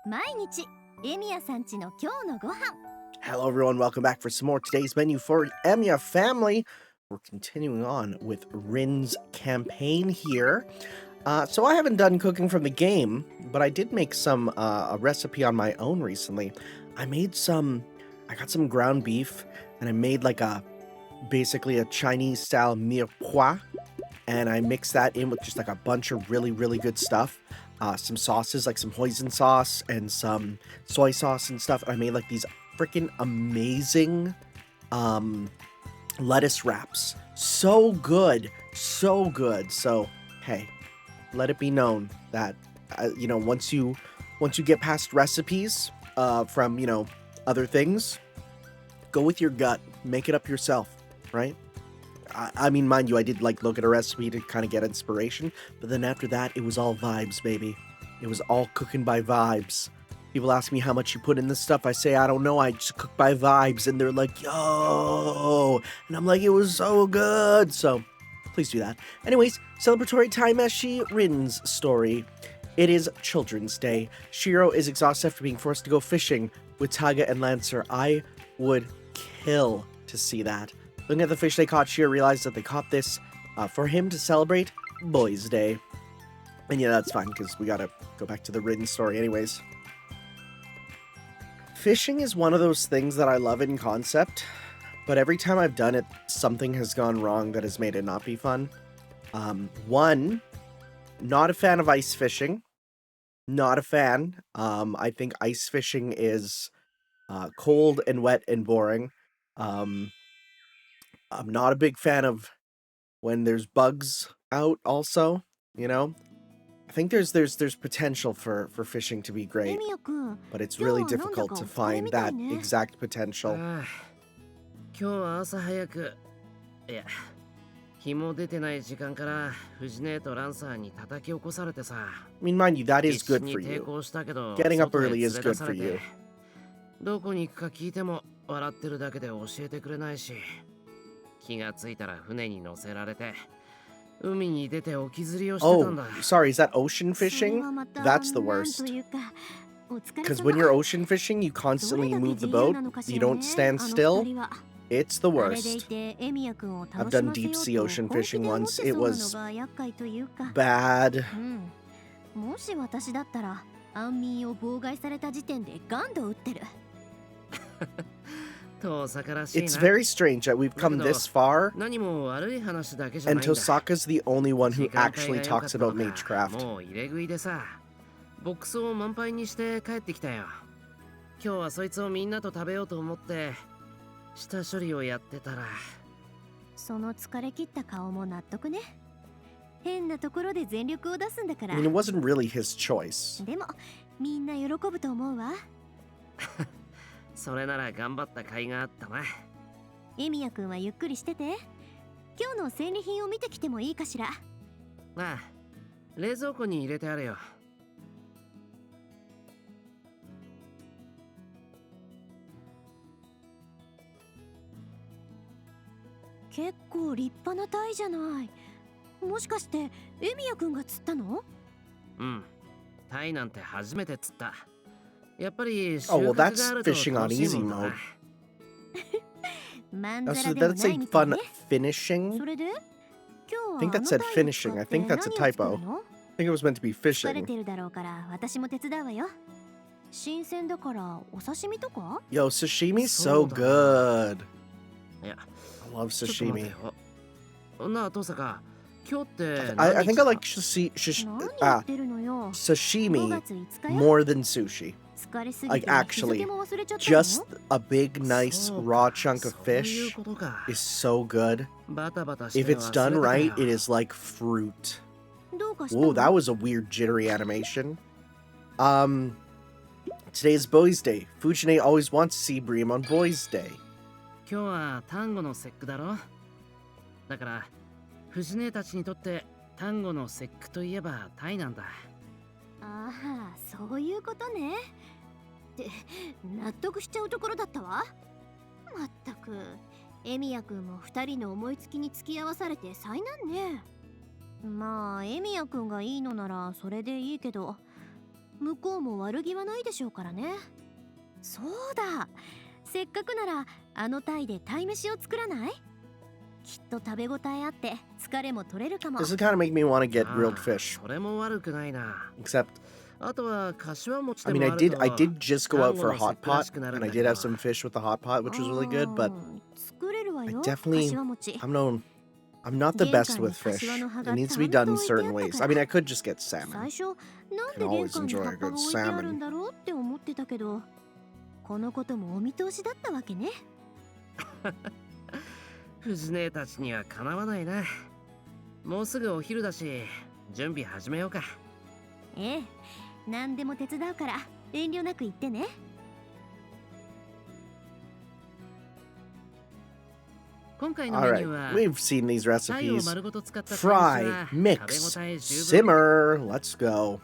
毎日エミヤさんちの今日のご飯。 Hello everyone, welcome back for some more today's menu for Emiya family. We're continuing on with Rin's campaign here. So I haven't done cooking from the game, but I did make some a recipe on my own recently. I got some ground beef, and I made like basically a Chinese style mirepoix, and I mixed that in with just like a bunch of really good stuff. Some sauces like some hoisin sauce and some soy sauce and stuff. I made like these freaking amazing lettuce wraps. So good. So hey, let it be known that once you get past recipes from other things, go with your gut, make it up yourself, right? I mean, mind you, I did like look at a recipe to kind of get inspiration, but then after that, it was all vibes, baby. It was all cooking by vibes. People ask me how much you put in this stuff. I say, I don't know. I just cook by vibes. And they're like, yo. And I'm like, it was so good. So please do that. Anyways, celebratory time as Rin's story. It is Children's Day. Shiro is exhausted after being forced to go fishing with Taga and Lancer. I would kill to see that. Looking at the fish they caught, Shiro realized that they caught this for him to celebrate Boys' Day. And yeah, that's fine, because we gotta go back to the Rin story anyways. Fishing is one of those things that I love in concept, but every time I've done it, something has gone wrong that has made it not be fun. One, not a fan of ice fishing. Not a fan. I think ice fishing is cold and wet and boring. I'm not a big fan of when there's bugs out also, I think there's potential for fishing to be great, but it's really difficult to find that exact potential. I mean, mind you, that is good for you. Getting up early is good for you. どこに行くか聞いても笑ってるだけで教えてくれないし、気がついたら船に乗せられて海に出て沖釣りをしてたんだ。 Oh, sorry, is that ocean fishing? That's the worst. Because when you're ocean fishing, you constantly move the boat. You don't stand still. It's the worst. I've done deep sea ocean fishing once. It was bad. もし私だったら安眠を妨害された時点でガンドを撃ってる。 It's very strange that we've come this far, and Tosaka's the only one who actually talks about Magecraft. ボックスを満杯にして帰ってきたよ。今日はそいつをみんなと食べようと思って下処理をやってたら、その疲れ切った顔も納得ね。変なところで全力を出すんだから。I mean, it wasn't really his choice. でもみんな喜ぶと思うわ。それなら頑張った甲斐があったな。エミヤ君はゆっくりしてて。今日の戦利品を見てきてもいいかしら。ああ、冷蔵庫に入れてあるよ。結構立派なタイじゃない。もしかしてエミヤ君が釣ったの？うん、タイなんて初めて釣った。やっぱり Oh, well, that's fishing on easy mode. So that's say fun finishing? I think that said finishing. I think that's a typo. I think it was meant to be fishing. Yo, sashimi's so good. I love sashimi. I think I like sashimi more than sushi. Like, actually, just a big, nice, raw chunk of fish is so good. If it's done right, it is like fruit. Ooh, that was a weird, jittery animation. Today is Boys' Day. Fujine always wants to see Bream on Boys' Day. 今日は単語の節句だろ。だから、藤姉たちにとって単語の節句といえばタイなんだ。ああ、そういうことね。って納得しちゃうところだったわ。まったくエミヤ君も2人の思いつきに付き合わされて災難ね。まあエミヤ君がいいのならそれでいいけど、向こうも悪気はないでしょうからね。そうだ、せっかくならあのタイで鯛めしを作らない？きっと食べ応えあって疲れも取れるかも。 This is kind of make me want to get あ grilled あ、 fish. それも悪くないな。 Except, あとは柏餅 I で mean, もあると I did just go out for a 団子の hot せっか pot, しくなるん and I だけ did ど。 have some fish with the hot pot, which was really good. But 作れるわ I よ、 definitely, 柏餅。 I'm not the 玄 best 関に with fish. 柏の葉 It が needs ち to ゃ be んと done 置いてあ certain った ways. か I mean, ら。 I could just get 最 salmon. 初なん Can で玄 always 関に enjoy 葉 a っぱ good が置いてあるん salmon. だろうって思ってたけど、このこともお見通しだったわけね。藤姉たちにはかなわないな。もうすぐお昼だし、準備始めようか。ええ、何でも手伝うから遠慮なく言ってね。今回のメ All ニュ right, ーは we've seen these タイを recipes. 丸ごと使った鯛 Fry, めしは mix, 食べ応え十分。 simmer. Let's go.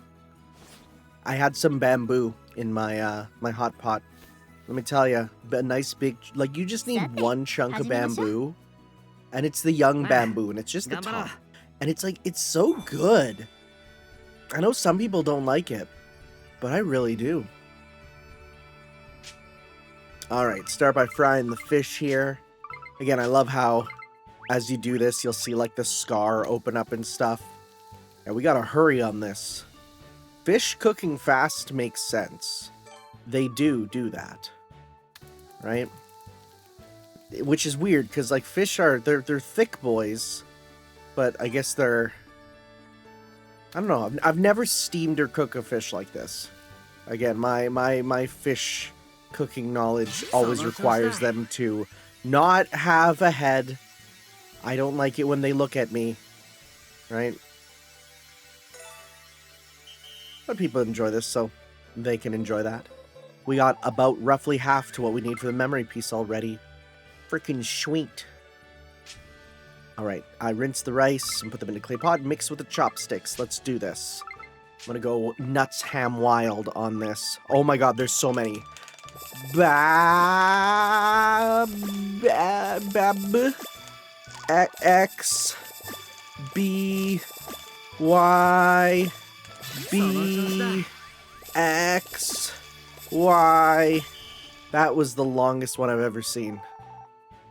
I had some bamboo in my my hot pot. Let me tell you, a nice big, like, you just need one chunk of bamboo, and it's the young bamboo, and it's just the top, and it's like, it's so good. I know some people don't like it, but I really do. All right, start by frying the fish here. Again, I love how as you do this, you'll see like the scar open up and stuff. And we gotta hurry on this. Fish cooking fast makes sense. They do that, right? Which is weird because like fish they're thick boys, but I guess they're, I don't know. I've never steamed or cooked a fish like this. Again, my fish cooking knowledge always requires them to not have a head. I don't like it when they look at me, right? But people enjoy this, so they can enjoy that. We got about roughly half to what we need for the memory piece already. Freaking sweet. Alright, I rinse the rice and put them in a clay pot, mix with the chopsticks. Let's do this. I'm gonna go nuts ham wild on this. Oh my god, there's so many. X B Y B X Y. That was the longest one I've ever seen.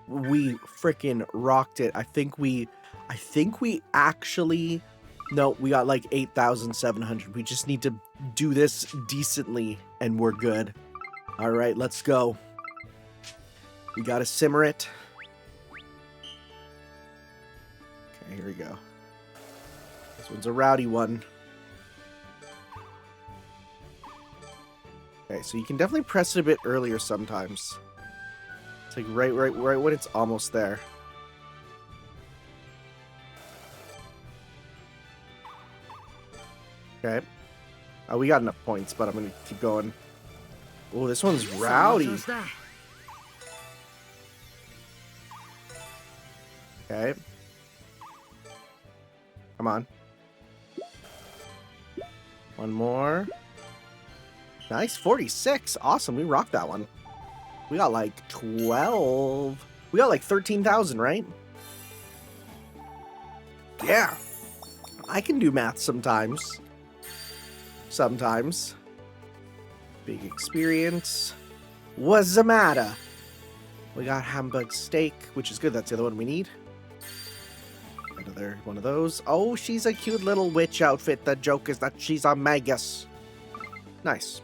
We freaking rocked it. I think we actually, no, we got like 8,700. We just need to do this decently and we're good. All right, let's go. We gotta simmer it. Okay, here we go. This one's a rowdy one. Okay, so you can definitely press it a bit earlier sometimes. It's like right when it's almost there. Okay. We got enough points, but I'm gonna keep going. Oh, this one's rowdy. Okay. Come on. One more. Nice, 46. Awesome, we rocked that one. We got like 12. We got like 13,000, right? Yeah. I can do math sometimes. Sometimes. Big experience. What's the matter? We got hamburg steak, which is good. That's the other one we need. Another one of those. Oh, she's a cute little witch outfit. The joke is that she's a magus. Nice.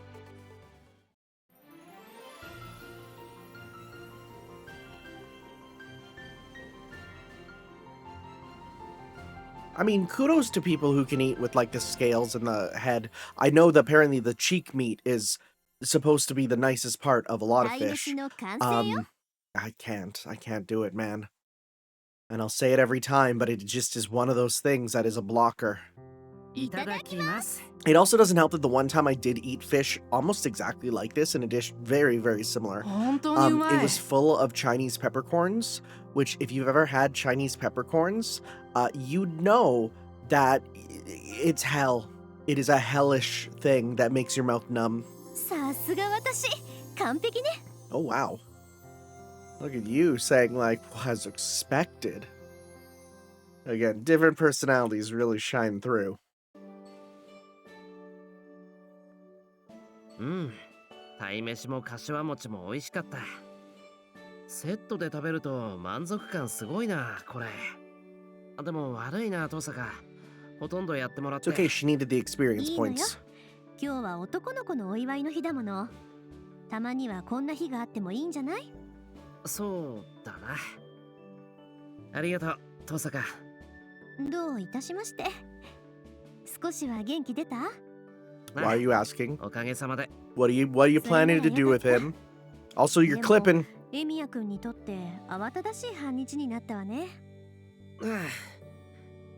I mean, kudos to people who can eat with, like, the scales and the head. I know that apparently the cheek meat is supposed to be the nicest part of a lot of fish. I can't do it, man. And I'll say it every time, but it just is one of those things that is a blocker. It also doesn't help that the one time I did eat fish almost exactly like this in a dish very, very similar. It was full of Chinese peppercorns, which if you've ever had Chinese peppercorns, you'd know that it's hell. It is a hellish thing that makes your mouth numb. Oh, wow. Look at you saying, like, as expected. Again, different personalities really shine through. うん。鯛めしも柏餅も美味しかった。セットで食べると満足感すごいな、これ。でも悪いな、トサカ。ほとんどやってもらっ It's て。okay, she needed the experience いいのよ。 points. 今日は男の子のお祝いの日だもの。たまにはこんな日があってもいいんじゃない？そうだな。ありがとう、トサカ。どういたしまして。少しは元気出た？ Why are you asking? おかげさまで。What are you planning to do with him? Also, you're clipping. エミヤ君にとって慌ただしい半日になったわね。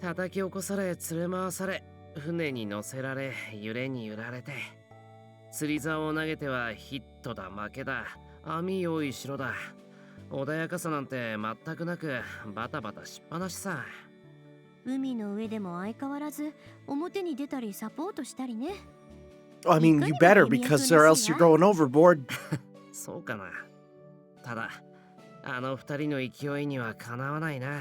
叩き起こされ、連れ回され、船に乗せられ、揺れに揺られて。釣り竿を投げてはヒットだ、負けだ、網用意しろだ。穏やかさなんて全くなく、バタバタしっぱなしさ。海の上でも相変わらず表に出たりサポートしたりね。I mean, you better because or else you're going overboard. そうかな。ただ、あの二人の勢いにはかなわないな。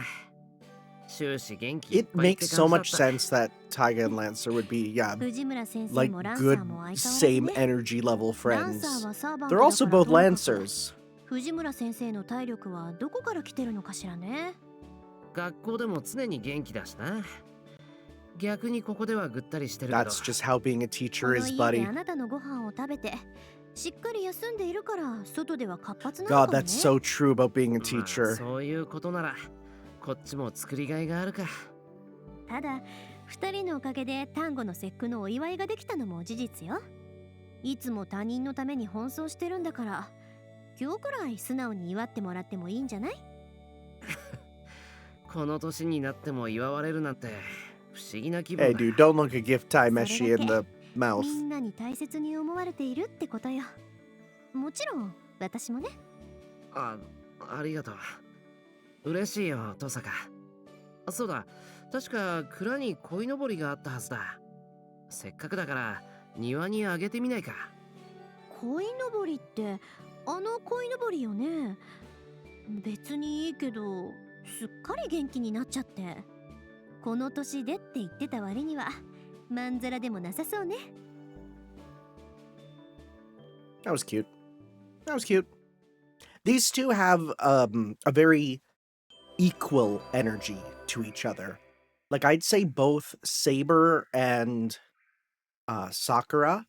終始元気いっ It ぱいって makes so 感 much じだった。 sense that Taiga and Lancer would be, yeah, 藤村先生 like もランサ good, ーも相変わらず same ね。 energy level ランサ friends. ーはサーバン They're トだから also と both もかく Lancers. 藤村先生の体力はどこから来てるのかしらね。学校でも常に元気だしな。逆にここではぐったりしてるけど。 That's just how being a こ teacher の is, 家で buddy. あなたのご飯を食べてしっかり休んでいるから外では活発なの God, かもね。 that's so true about being a まあ teacher. そういうことなら、こっちも作りがいがあるか。ただ二人のおかげで単語の節句のお祝いができたのも事実よ。いつも他人のために奔走してるんだから、今日くらい素直に祝ってもらってもいいんじゃない？この年になっても祝われるなんて不思議な気分 Hey, だ。 dude, don't look a gift tie Meshi in the mouth. みんなに大切に思われているってことよ。もちろん私もね。ありがとう。嬉しいよ、トサカ。そうだ、確か蔵に鯉のぼりがあったはずだ。せっかくだから庭にあげてみないか。鯉のぼりってあの鯉のぼりよね。別にいいけどすっかり元気になっちゃって、この年でって言ってた割にはまんざらでもなさそうね。 That was cute. That was cute. These two have a very equal energy to each other. Like, I'd say both Saber and Sakura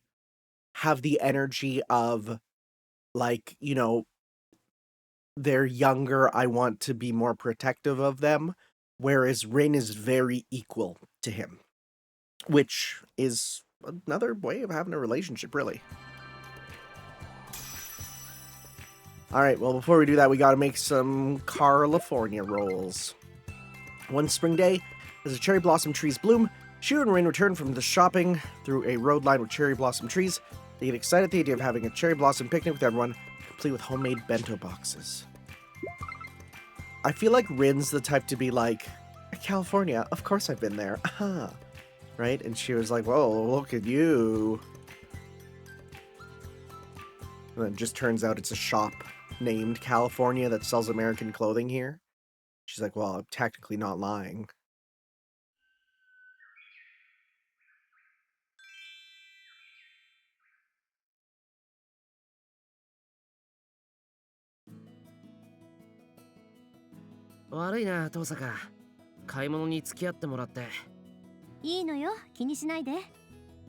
have the energy of, like, you know, they're younger, I want to be more protective of them, whereas Rin is very equal to him, which is another way of having a relationship, really. All right, well, before we do that, we got to make some California rolls. One spring day, as the cherry blossom trees bloom, Shiro and Rin return from the shopping through a road lined with cherry blossom trees. They get excited at the idea of having a cherry blossom picnic with everyone, complete with homemade bento boxes. I feel like Rin's the type to be like, California, of course I've been there. Aha. Right? And she was like, whoa, look at you. And then it just turns out it's a shop named California that sells American clothing here. She's like, well, I'm technically not lying.悪いな、トサカ。買い物に付き合ってもらって。いいのよ、気にしないで。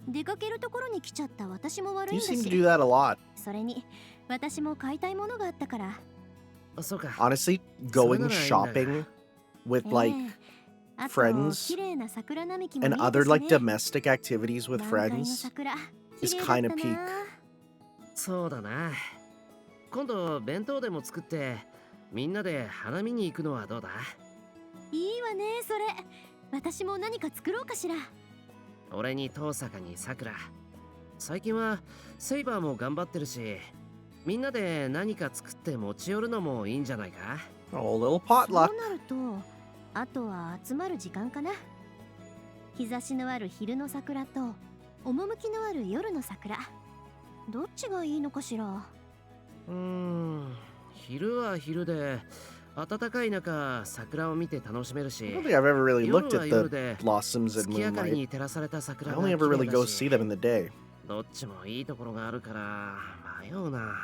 出かけるところに来ちゃった私も悪い You んだ seem to し。 do that a lot. それに私も買いたいものがあったから。そうか。 Honestly, going shopping with like あと friends 綺麗な桜並木も and 見えた other し like ね。 domestic activities with 満開の friends 桜 is 綺麗だ kind っ of た peak. な。そうだな。今度弁当でも作ってみんなで花見に行くのはどうだ？いいわねそれ。私も何か作ろうかしら。俺に遠坂にさくら。最近はセイバーも頑張ってるし、みんなで何か作って持ち寄るのもいいんじゃないか？ Oh, a little そうな potluck. るとあとは集まる時間かな。日差しのある昼の桜と趣のある夜の桜、どっちがいいのかしら。昼は昼で暖かい中桜を見て楽しめるし、 I don't think I've ever really 夜 looked は at 夜 the で blossoms 月 and 明かり moonlight. に照らされた桜 I が only 綺 ever 麗 really だ go し see them in the day. どっちもいいところがあるから迷うな。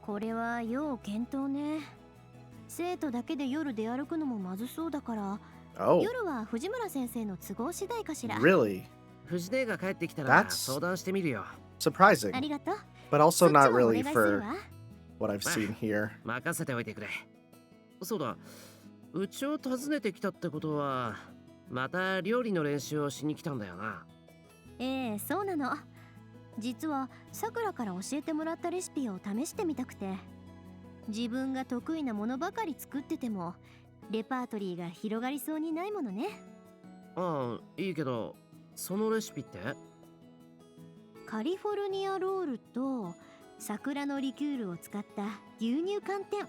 これは要検討ね。生徒だけで夜出歩くのもまずそうだから、 Oh, 夜は藤村先生の都合次第かしら。 really? 藤出が帰ってきたら That's 相談してみるよ。あ Surprising, りがとう。 but also そっち not もお really 願いする for わ。 what I've seen here. 任せておいてくれ。そうだ、うちを訪ねてきたってことはまた料理の練習をしに来たんだよな。ええ、そうなの。実はさくらから教えてもらったレシピを試してみたくて、自分が得意なものばかり作っててもレパートリーが広がりそうにないものね。ああ、いいけどそのレシピって？カリフォルニアロールと桜のリキュールを使った牛乳寒天、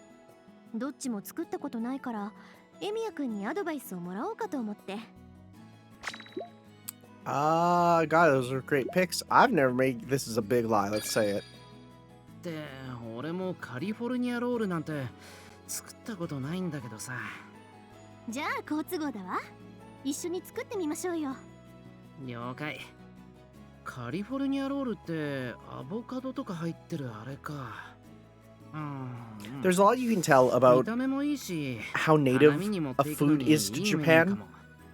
どっちも作ったことないからエミヤくんにアドバイスをもらおうかと思って。 God, those are great picks. I've never made. This is a big lie. Let's say it. って俺もカリフォルニアロールなんて作ったことないんだけどさ。じゃあ好都合だわ。一緒に作ってみましょうよ。了解。カリフォルニアロールってアボカドとか入ってるあれか。There's a lot you can tell 見 about た目もいいし how 花 native 見に持っ a ていくの food に is to いいメニューか Japan も。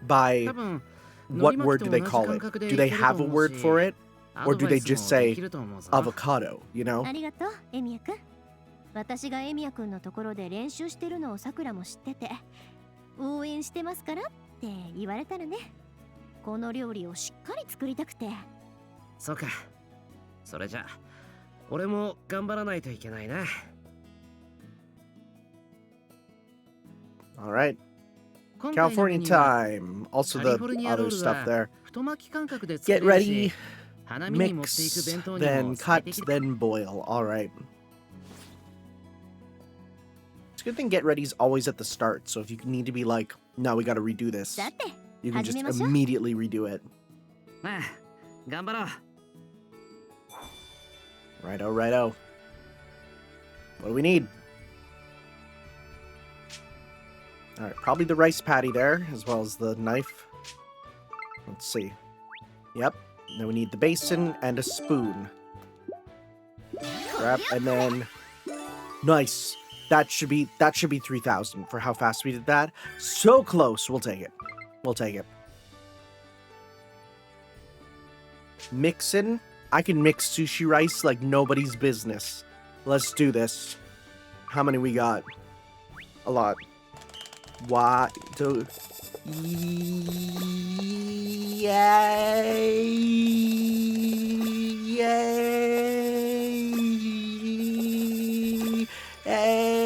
by 多分 what word do they call it? Do they have a word for it? Or do they just say avocado, you know? ありがとうエミヤくん。私がエミヤくんのところで練習してるのをさくらも知ってて、応援してますからって言われたらね、この料理をしっかり作りたくて。そうか。それじゃ俺も頑張らないといけないな。All right. 今回の California メニューは time. Also カリ the フォルニアロ other ール stuff は there. 太巻き感覚で作 Get れる ready, し、花見に持っていく mix, 弁当に then も最 cut, 適だ。 then boil. All right. It's a good thing get ready's always at the start. So if you need to be like, no, we got to redo this, さて you can just 始めましょう。 immediately redo it. ああ、頑張ろう。 Righto, righto. What do we need? All right, probably the rice patty there, as well as the knife. Let's see. Yep. Then we need the basin and a spoon. Grab, and then nice. That should be 3,000 for how fast we did that. So close. We'll take it. We'll take it. Mixin'. I can mix sushi rice like nobody's business. Let's do this. How many we got? A lot. Why? Yay! Yay! Yay!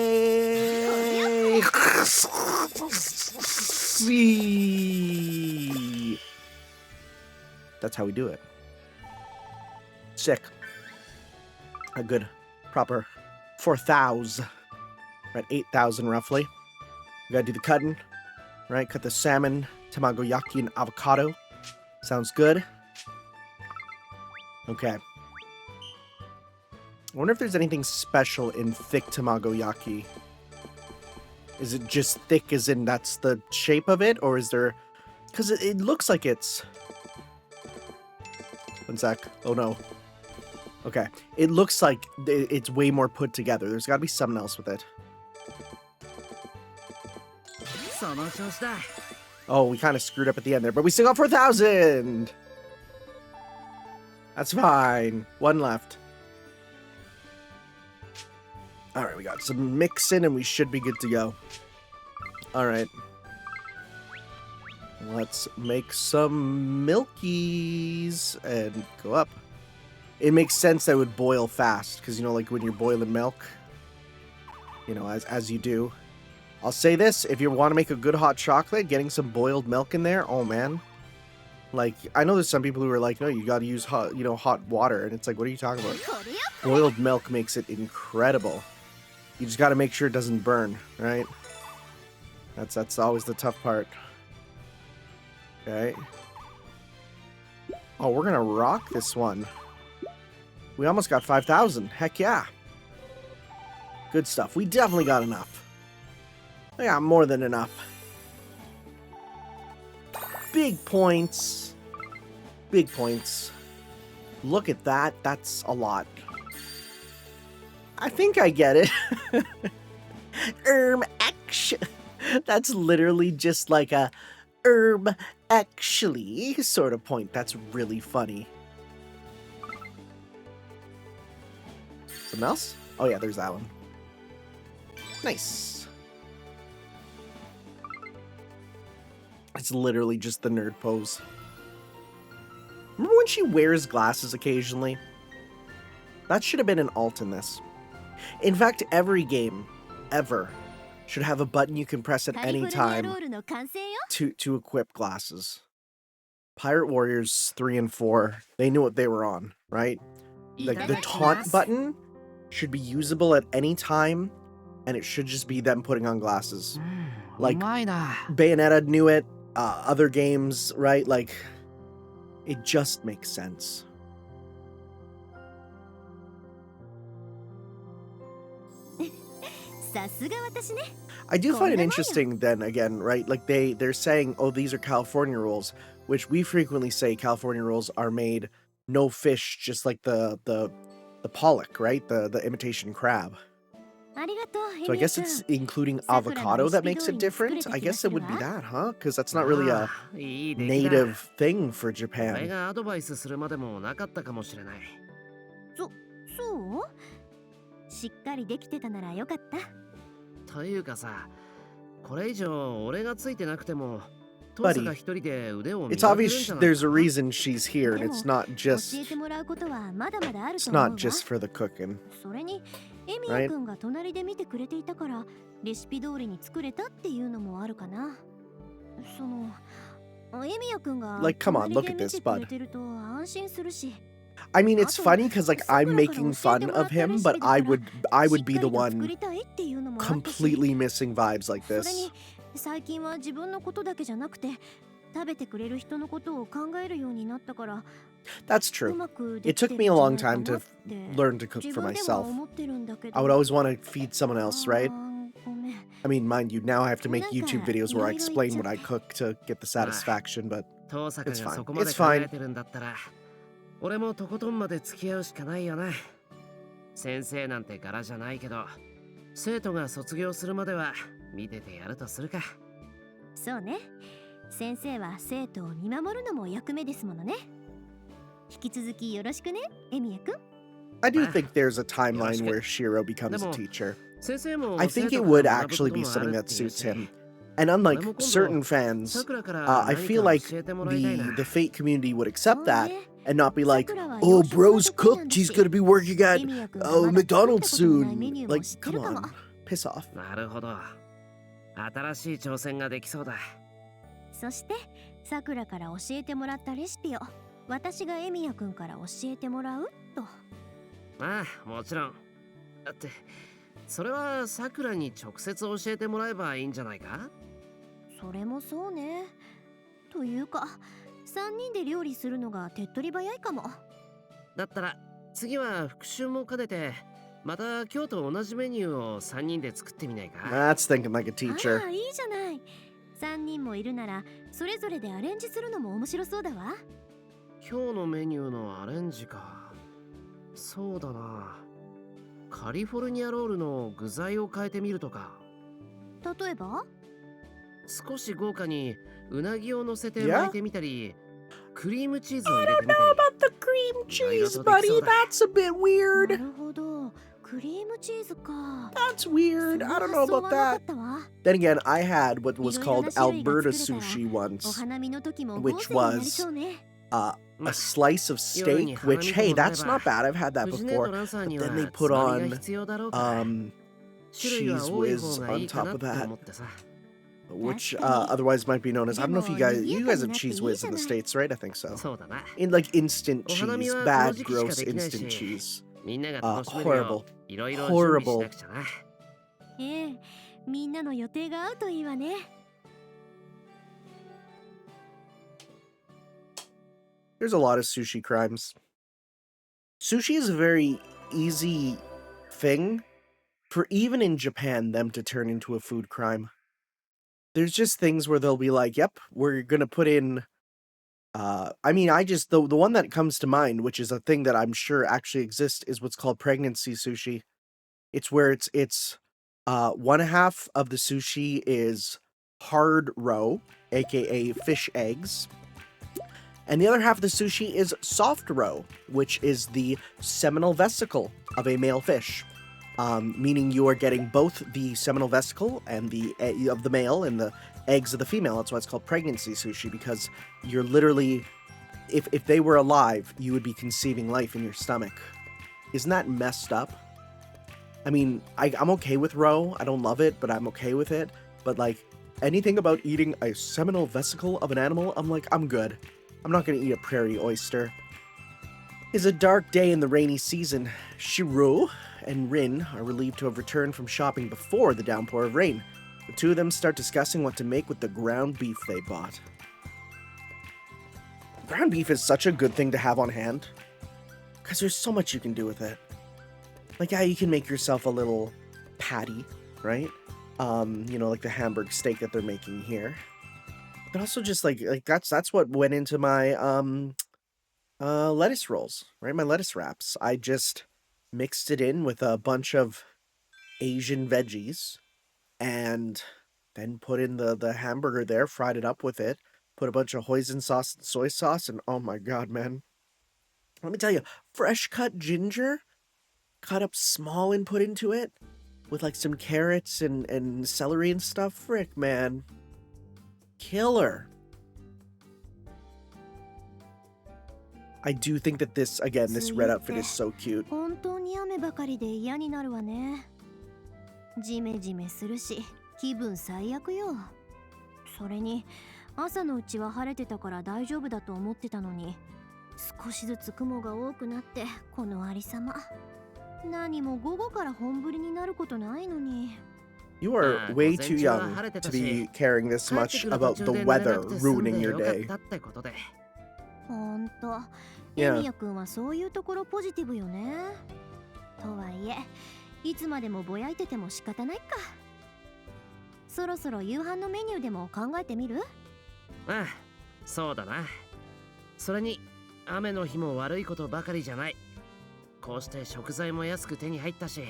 That's how we do it. Sick. A good, proper 4,000. We're at 8,000 roughly. We gotta do the cutting, right? Cut the salmon, tamagoyaki, and avocado. Sounds good. Okay. I wonder if there's anything special in thick tamagoyaki. Is it just thick as in that's the shape of it? Or is there... Because it looks like it's... One sec. Oh no. Okay. It looks like it's way more put together. There's gotta be something else with it. その調子だ。 Oh, we kind of screwed up at the end there, but we still got 4,000! That's fine. One left. Alright, we got some mixing and we should be good to go. Alright. Let's make some milkies and go up. It makes sense that it would boil fast, because, you know, like when you're boiling milk, you know, as you do. I'll say this, if you want to make a good hot chocolate, getting some boiled milk in there, oh man. Like, I know there's some people who are like, no, you gotta use hot, you know, hot water, and it's like, what are you talking about? Boiled milk makes it incredible. You just gotta make sure it doesn't burn, right? That's always the tough part. Okay. Oh, we're gonna rock this one. We almost got 5,000. Heck yeah. Good stuff. We definitely got enough. I got more than enough. Big points. Big points. Look at that. That's a lot. I think I get it. Action. That's literally just like a actually sort of point. That's really funny. Something else? Oh yeah, there's that one. Nice. It's literally just the nerd pose. Remember when she wears glasses occasionally? That should have been an alt in this. In fact, every game, ever, should have a button you can press at any time to equip glasses. Pirate Warriors 3 and 4, they knew what they were on, right? Like the taunt button should be usable at any time, and it should just be them putting on glasses. Like Bayonetta knew it, other games, right? Like, it just makes sense. I do find it interesting then again, right? Like they're saying, oh, these are California rules, which we frequently say California rules are made no fish, just like the pollock, right? The imitation crab. So I guess it's including avocado that makes it different. I guess it would be that, huh? Because that's not really a native thing for Japan. しっかりできてたならよかった。というかさ、これ以上俺がついてなくても、父さんが一人で腕を磨けるんじゃないかな。 It's obvious there's a reason she's here, and it's not just for the cooking. それにエミヤ君が隣で見てくれていたから、レシピ通りに作れたっていうのもあるかな。そのエミヤ君が Like, come on, look at this, bud. 見てくれてると安心するし。 I mean, it's funny because like I'm making fun of him, but I would be the one completely missing vibes like this. 最近は自分のことだけじゃなくて食べてくれる人のことを考えるようになったから。 That's true. It took me a long time to learn to cook for myself. I would always want to feed someone else, right? I mean, mind you, now I have to make YouTube videos where I explain what I cook to get the satisfaction, but it's fine. It's fine. 俺もとことんまで付き合うしかないよな。先生なんて柄じゃないけど、生徒が卒業するまでは見ててやるとするか。そうね。先生は生徒を見守るのも役目ですものね。引き続きよろしくね、エミヤ君。I do think there's a timeline where Shiro becomes a teacher. I think it would actually be something that suits him. And unlike certain fans, I feel like the Fate community would accept that and not be like, oh, bro's cooked, he's gonna be working at McDonald's soon. Like, come on, piss off. なるほど。新しい挑戦ができそうだ。そして、さくらから教えてもらったレシピを私がエミヤ君から教えてもらうと。ああ、もちろん。だって、それはさくらに直接教えてもらえばいいんじゃないか？それもそうね。というか、3人で料理するのが手っ取り早いかも。だったら次は復習も兼ねてまた今日と同じメニューを3人で作ってみないか？ That's thinking like a teacher. ああ、いいじゃない。3人もいるならそれぞれでアレンジするのも面白そうだわ。今日のメニューのアレンジか。そうだな。カリフォルニアロールの具材を変えてみるとか。例えば？少し豪華にうなぎを乗せて巻いてみたり、クリームチーズを入 I れて don't みた know り。 about the cream cheese, buddy. That's a bit な weird. るほど。クリームチーズか。 That's weird. I don't know その about 発想はなか that. ったわ。 Then again, I had what was いろいろ called な種類が Alberta 作れたら sushi お once. 花見の時も which 豪勢になりそうね。 A slice of steak, which, hey, that's not bad. I've had that before. But then they put on cheese whiz on top of that, which otherwise might be known as, I don't know if you guys have cheese whiz in the States, right? I think so. In like instant cheese, bad, gross instant cheese. Horrible. Horrible. ええ、みんなの予定が合うといいわね。 There's a lot of sushi crimes. Sushi is a very easy thing for even in Japan them to turn into a food crime. There's just things where they'll be like, yep, we're gonna put in I mean, I just the one that comes to mind, which is a thing that I'm sure actually exists, is what's called pregnancy sushi. It's where it's one half of the sushi is hard roe, aka fish eggs, and the other half of the sushi is soft roe, which is the seminal vesicle of a male fish. Meaning you are getting both the seminal vesicle and of the male and the eggs of the female. That's why it's called pregnancy sushi, because you're literally, if they were alive, you would be conceiving life in your stomach. Isn't that messed up? I mean, I'm okay with roe. I don't love it, but I'm okay with it. But like anything about eating a seminal vesicle of an animal, I'm like, I'm good. I'm not gonna eat a prairie oyster. It's a dark day in the rainy season. Shiro and Rin are relieved to have returned from shopping before the downpour of rain. The two of them start discussing what to make with the ground beef they bought. Ground beef is such a good thing to have on hand, because there's so much you can do with it. Like, yeah, you can make yourself a little patty, right? Like the Hamburg steak that they're making here. But also just like that's what went into my lettuce rolls, right? My lettuce wraps. I just mixed it in with a bunch of Asian veggies and then put in the hamburger there, fried it up with it, put a bunch of hoisin sauce and soy sauce, and oh my god, man. Let me tell you, fresh cut ginger, cut up small and put into it, with like some carrots and celery and stuff. Frick, man. Killer. I do think that this red outfit is so cute. 本当に雨ばかりで嫌になるわね。ジメジメするし、気分最悪よ。それに、朝のうちは晴れてたから大丈夫だと思ってたのに、少しずつ雲が多くなってこのありさま。何も午後から本降りになることないのに。You are way too young to be caring this much about the weather ruining your day. ほんと、エミヤくんはそういうところポジティブよね。とはいえ、いつまでもぼやいてても仕方ないか。そろそろ夕飯のメニューでも考えてみる？ああ、そうだな。それに、雨の日も悪いことばかりじゃない。こうして食材も安く手に入ったし、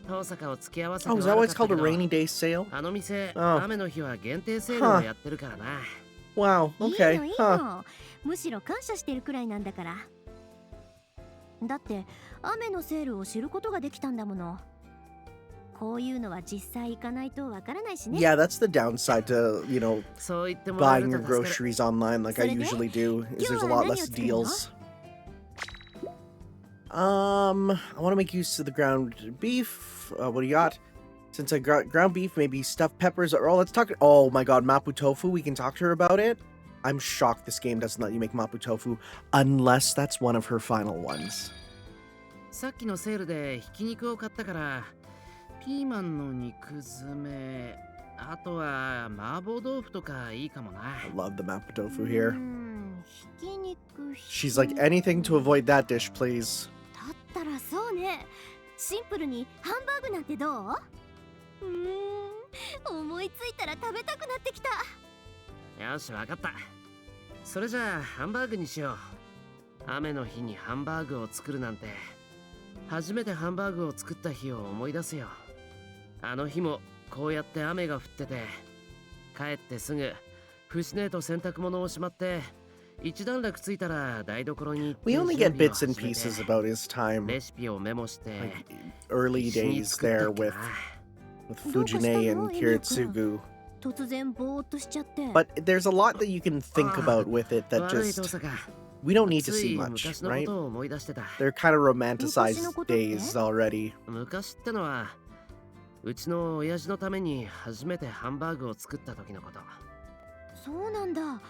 大阪を付き合わせて Oh, is that why it's called a rainy day sale? あの店、Oh. 雨の日は限定セールをやってるからな。Wow, okay. いいのいいの。むしろ感謝してるくらいなんだから。だって雨のセールを知ることができたんだもの。こういうのは実際行かないとわからないしね。Yeah, that's the downside to, そう言ってもらえ buying る your と助かる。 groceries online like I usually do, is there's a lot less deals. I want to make use of the ground beef. What do you got? Since I got ground beef, maybe stuffed peppers. Or let's talk. Oh my god, mapo tofu. We can talk to her about it. I'm shocked this game doesn't let you make mapo tofu unless that's one of her final ones. さっきのセールでひき肉を買ったから、ピーマンの肉詰め、あとは麻婆豆腐とかいいかもな。I love the mapo tofu here. ひき肉。 She's like, anything to avoid that dish, please. だったらそうね。シンプルにハンバーグなんてどう？思いついたら食べたくなってきた。よし、わかった。それじゃあハンバーグにしよう。雨の日にハンバーグを作るなんて、初めてハンバーグを作った日を思い出すよ。あの日もこうやって雨が降ってて、帰ってすぐ節姉と洗濯物をしまって、一段落ついたら台所に行って We only get bits and pieces about his time, レシピをメモして、 like early days there with Fujine and Kiritsugu. 突然ぼーっとしちゃって。 But there's a lot that you can think about with it that just we don't need to see much, right? They're kind of romanticized days already. 昔ってのは、うちの親父のために初めてハンバーグを作った時のこと。そうなんだ。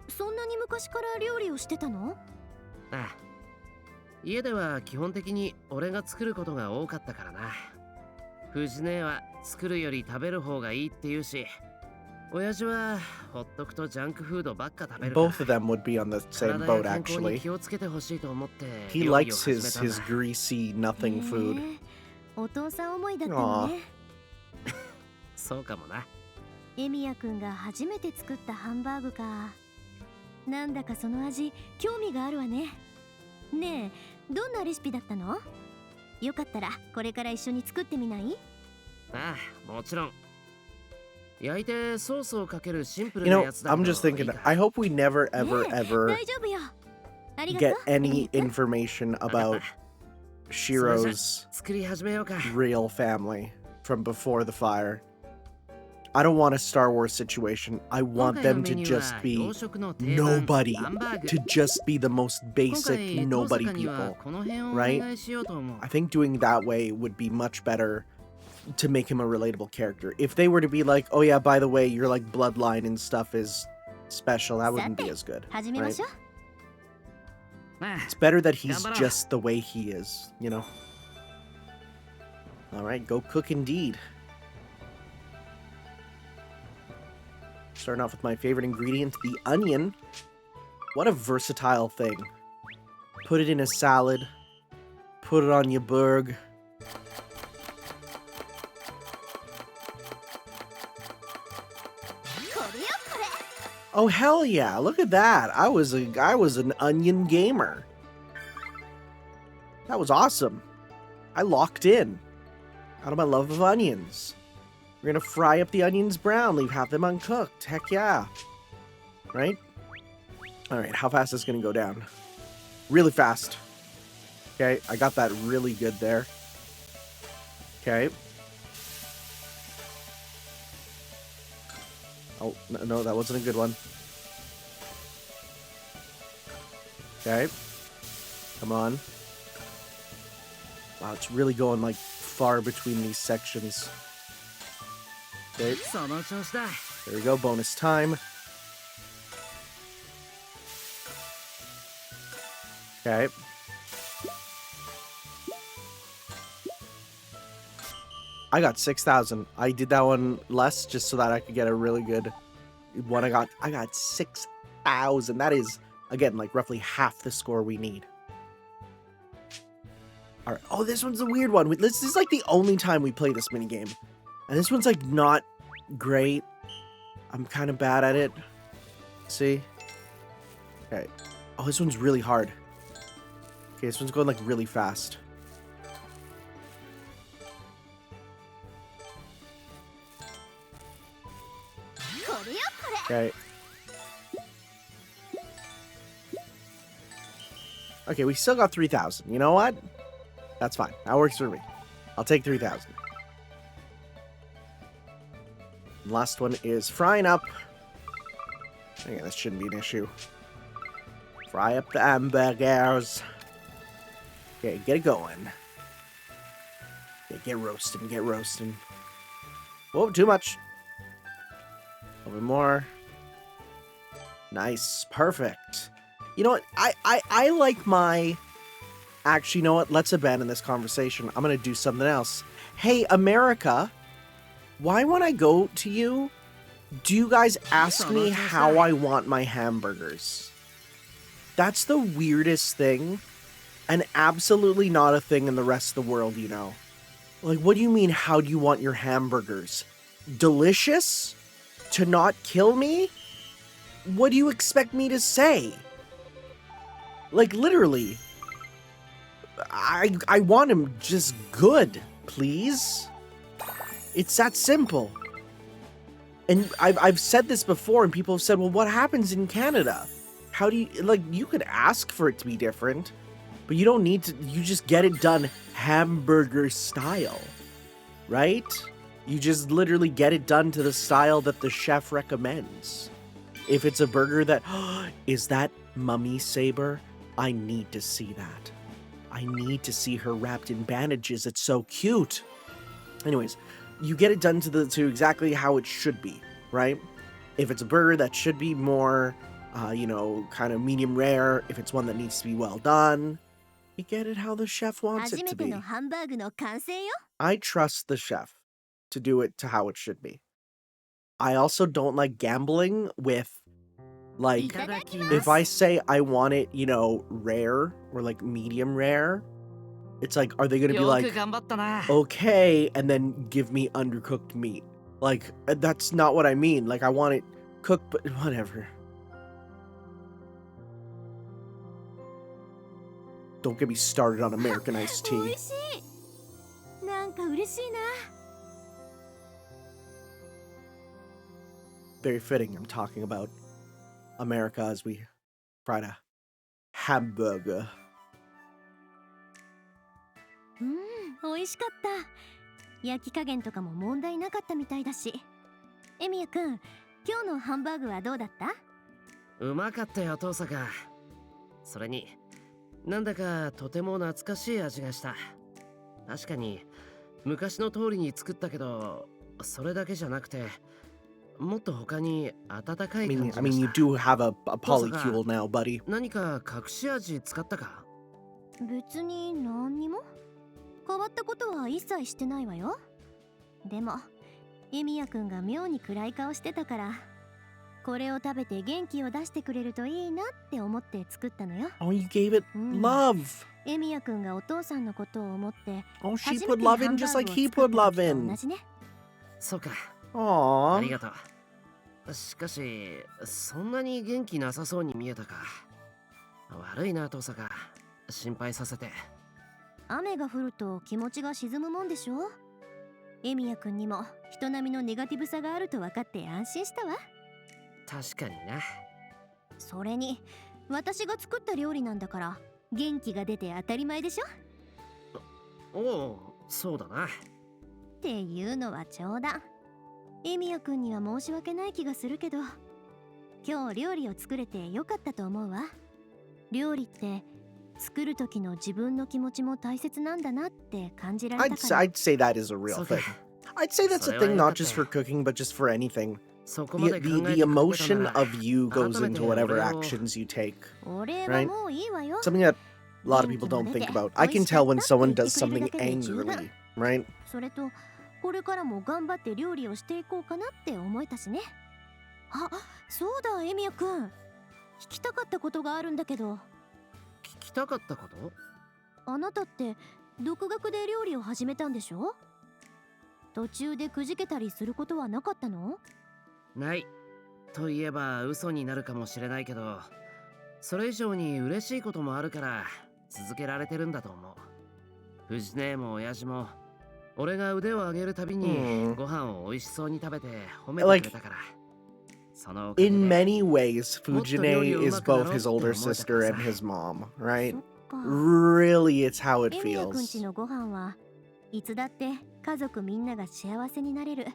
そんなに昔から料理をしてたの？ああ。家では基本的に俺が作ることが多かったからな。藤姉は作るより食べる方がいいって言うし、親父はほっとくとジャンクフードばっか食べるから。 Both of them would be on the same boat, actually. 気をつけてほしいと思って He likes his greasy nothing food. お父さん思いだったのね。そうかもな。エミヤくんが初めて作ったハンバーグか。なんだかその味興味があるわね。ねえ、どんなレシピだったの？よかったらこれから一緒に作ってみない？ああ、もちろん。焼いてソースをかけるシンプル You な know, やつだ I'm と just いい thinking, か。 I hope we never, ever, ねえ、 ever 大丈夫よ。ありがと get う。 any エミヤ君。 information わかっ about た。 Shiro's 作り始めようか。 real family from before the fire. I don't want a Star Wars situation. I 今 want 回の them メ to ニュー just は be 洋食の定番 nobody, ハンバーグ。 to just be the most 今 basic 回遠 nobody 坂には people. この辺をお right? 願いしようと思う。 I think doing that way would be much better to make him a relatable character. If they were to be like, oh yeah, by the way, your like bloodline and stuff is special, that wouldn't be as good. 始めま Right? しょう。ああ It's better that he's 頑張ろう。 just the way he is, you know? Alright, go cook indeed. Starting off with my favorite ingredient, the onion. What a versatile thing. Put it in a salad. Put it on your burg. Oh hell yeah, look at that. I was an onion gamer. That was awesome. I locked in. Out of my love of onions. We're gonna fry up the onions brown, leave half them uncooked. Heck yeah. Right? Alright, how fast is this gonna go down? Really fast. Okay, I got that really good there. Okay. Oh, no, that wasn't a good one. Okay. Come on. Wow, it's really going, like, far between these sections. Okay, その調子だ。 there we go, bonus time. Okay. I got 6,000. I did that one less just so that I could get a really good one. I got 6,000. That is, again, like roughly half the score we need. All right. Oh, this one's a weird one. This is like the only time we play this minigame. And this one's like not great. I'm kind of bad at it. See? Okay. Oh, this one's really hard. Okay, this one's going like really fast. Okay. Okay, we still got 3,000. You know what? That's fine. That works for me. I'll take 3,000. Last one is frying up. Okay, this shouldn't be an issue. Fry up the hamburgers. Okay, get it going. Okay, get roasting, get roasting. Whoa, too much. A little bit more. Nice, perfect. You know what? I like my... Actually, you know what? Let's abandon this conversation. I'm gonna do something else. Hey, America, why when I go to you, do you guys ask me how I want my hamburgers? That's the weirdest thing, and absolutely not a thing in the rest of the world, you know. Like, what do you mean, how do you want your hamburgers? Delicious? To not kill me? What do you expect me to say? Like, literally. I want him just good, please. It's that simple. And I've said this before, and people have said, well, what happens in Canada? How do you, like, you could ask for it to be different, but you don't need to, you just get it done hamburger style, right? You just literally get it done to the style that the chef recommends. If it's a burger that, is that Mummy Saber? I need to see that. I need to see her wrapped in bandages. It's so cute. Anyways, you get it done to exactly how it should be, right? If it's a burger that should be more, you know, kind of medium rare, if it's one that needs to be well done, you get it how the chef wants it to be. I trust the chef to do it to how it should be. I also don't like gambling with, like, if I say I want it, you know, rare or like medium rare, it's like, are they gonna be like, okay, and then give me undercooked meat? Like, that's not what I mean. Like, I want it cooked, but whatever. Don't get me started on American iced 美 tea. 味しい。なんか嬉しいな。 Very fitting. I'm talking about America as we fried a hamburger. 美味しかった。焼き加減とかも問題なかったみたいだし。エミヤくん、今日のハンバーグはどうだった？うまかったよ父さん。それになんだかとても懐かしい味がした。確かに昔の通りに作ったけど、それだけじゃなくてもっと他に温かい感じがした。I mean, you do have a polycule now, buddy. 何か隠し味使ったか？別に何にも変わったことは一切してないわよ。でもエミヤくんが妙に暗い顔してたから、これを食べて元気を出してくれるといいなって思って作ったのよ。 Oh, you gave it love. エミヤくんがお父さんのことを思って Oh, she 初 put めて love ハ in ンバ just ー like グ he を作 put った love 時と in. 同じね。そうか、あ Aww. りがとう。しかしそんなに元気なさそうに見えたか。悪いな父さん。心配させて。雨が降ると気持ちが沈むもんでしょ。エミヤくんにも人並みのネガティブさがあると分かって安心したわ。確かにな。それに私が作った料理なんだから元気が出て当たり前でしょ。おお、そうだな。っていうのは冗談。エミヤくんには申し訳ない気がするけど、今日料理を作れてよかったと思うわ。料理って作る時の自分の気持ちも大切なんだなって感じられたから。 I'd say that is a real そうか。 thing. I'd say that's a thing not just for cooking, but just for anything. そこま The, で考 the, え the てくれたな emotion ら of you goes into whatever 改めてお礼を。 actions you take. お礼は Right? もういいわよ。 Something that a lot of people don't think about. I can tell when someone does something angrily, right? それとこれからも頑張って料理をしていこうかなって思えたしね。あ、そうだエミヤくん、聞きたかったことがあるんだけど。聞きたかったこと？あなたって独学で料理を始めたんでしょ？途中でくじけたりすることはなかったの？ない。といえば嘘になるかもしれないけど、それ以上に嬉しいこともあるから続けられてるんだと思う。藤姉も親父も俺が腕を上げるたびにご飯を美味しそうに食べて褒めてくれたから。そのおかげで In many ways, Fujine is both his older sister and his mom, right? そっか。 Really, it's how it エミヤくんち feels. のご飯はいつだって家族みんなが幸せになれる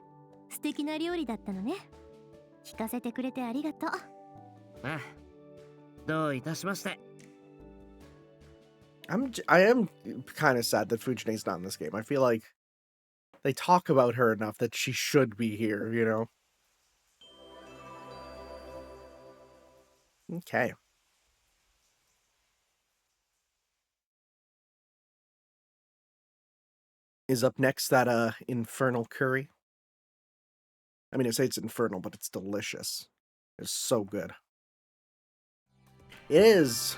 素敵な料理だったのね。聞かせてくれてありがとう。ああ、どういたしまして。I am kind of sad that Fujine's not in this game. I feel like they talk about her enough that she should be here, you know? Okay. Is up next that infernal curry. I mean, I say it's infernal, but it's delicious. It's so good. It is.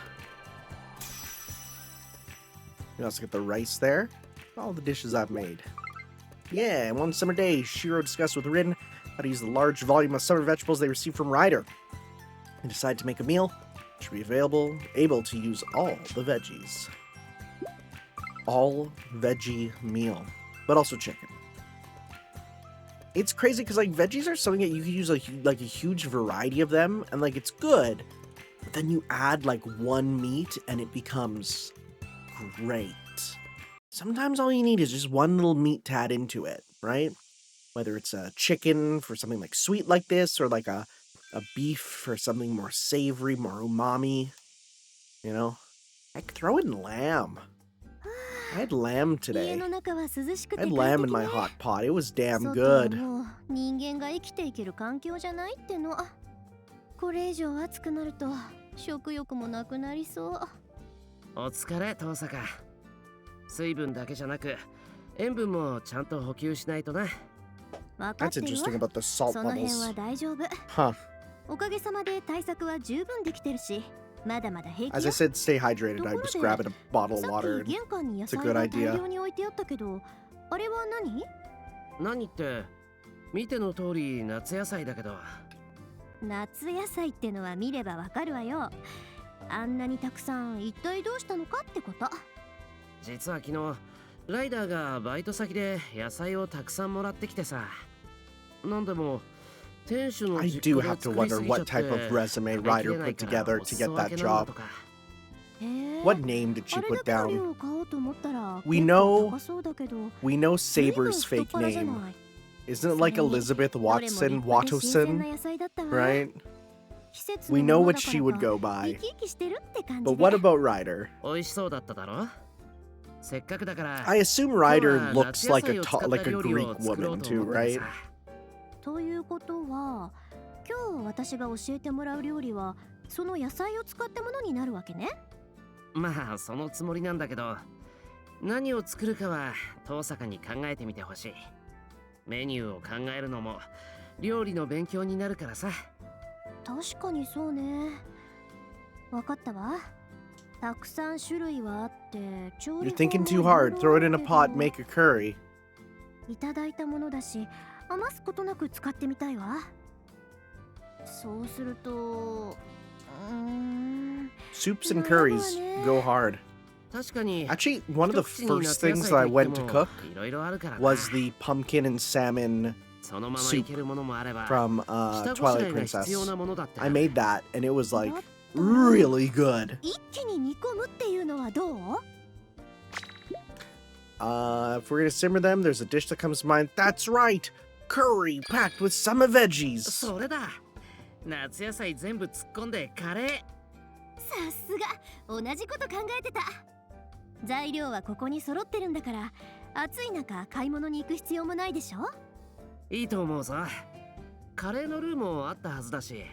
You also get the rice there. All the dishes I've made. Yeah, and one summer day, Shiro discussed with Rin how to use the large volume of summer vegetables they received from Ryder. They decided to make a meal which should be able to use all the veggies. All veggie meal, but also chicken. It's crazy because like veggies are something that you can use like a huge variety of them, and like it's good. But then you add like one meat, and it becomes great. Sometimes all you need is just one little meat to add into it, right? Whether it's a chicken for something like sweet like this, or like a beef for something more savory, more umami. You know, I could throw in lamb. I had lamb 家 today. の中は涼しく I て had 快 lamb 適 in my ね。 hot pot. It was damn 外は good. もう人間が生きていける環境じゃないっての。これ以上暑くなると食欲もなくなりそう。お疲れ父さん。水分だけじゃなく塩分もちゃんと補給しないとな。分かっ That's てる interesting わ。 about the salt その辺 levels. は大丈夫。 Huh. おかげさまで対策は十分できてるし、まだまだ平気 As よ。 I said, stay hydrated. I'm just grabbing a bottle of さっ water. き玄関に野 it's a 菜 good が idea. 大量に置いてあったけど、あれは何？何って見ての通り夏野菜だけど。夏野菜ってのは見ればわかるわよ。あんなにたくさん一体どうしたのかってこと。実は昨日ライダーがバイト先で野菜をたくさんもらってきてさ。なんでも店主の I 実 do 家で have to 作り wonder すぎちゃ what って type of resume 食べき Ryder れない put から together お to 裾 get 分 that けなんだ job. とか。へえ。 What name did she あれ put だけの down? 量を買おうと思ったら We 結構 know 高そうだけど、 we know 随分 Saber's 太っ fake 腹じゃ name. ない。 Isn't it like それに Elizabeth どれも Watson 立派で新鮮な Watson? 野菜だったわ。 Right? 季節 We の know もの what だ she か would ら go か by. 生き生きしてるって感 But じで。 what about Ryder? 美味しそうだっただろ。せっかくだから I assume 今日 Ryder は looks 夏野 like 菜 a を使っ like た a 料理 Greek を作ろう woman と too, 思ってて right? さ。ということは、今日私が教えてもらう料理はその野菜を使ったものになるわけね。まあそのつもりなんだけど、何を作るかは遠坂に考えてみてほしい。メニューを考えるのも料理の勉強になるからさ。確かにそうね。わかったわ。たくさん種類はあって調 You're 理 thinking 法 too も hard. い Throw ろ it い in ろ a ある pot, けど、 make a curry. いただいたものだし余すことなく使ってみたいわ。そうするとSoups and 悩むわ curries ね。 go hard. 確かに Actually, one of the 一口に first 夏野 things 菜 that I とい went って to も cook いろいろあるからな。 was the pumpkin and salmon そのまま soup いけるものもあれば from 下ごしら Twilight えが必要な Princess. ものだってあ I る。 made that, and it was like だったら really good. 一気に煮込むっていうのはどう？ If we're gonna simmer them, there's a dish that comes to mind. That's right, curry packed with summer veggies. それだ。夏野菜全部突っ込んでカレー。さすが同じこと考えてた。材料はここに揃ってるんだから暑い中買い物に行く必要もないでしょ。いいと思うぞ。カレーのルーもあったはずだし。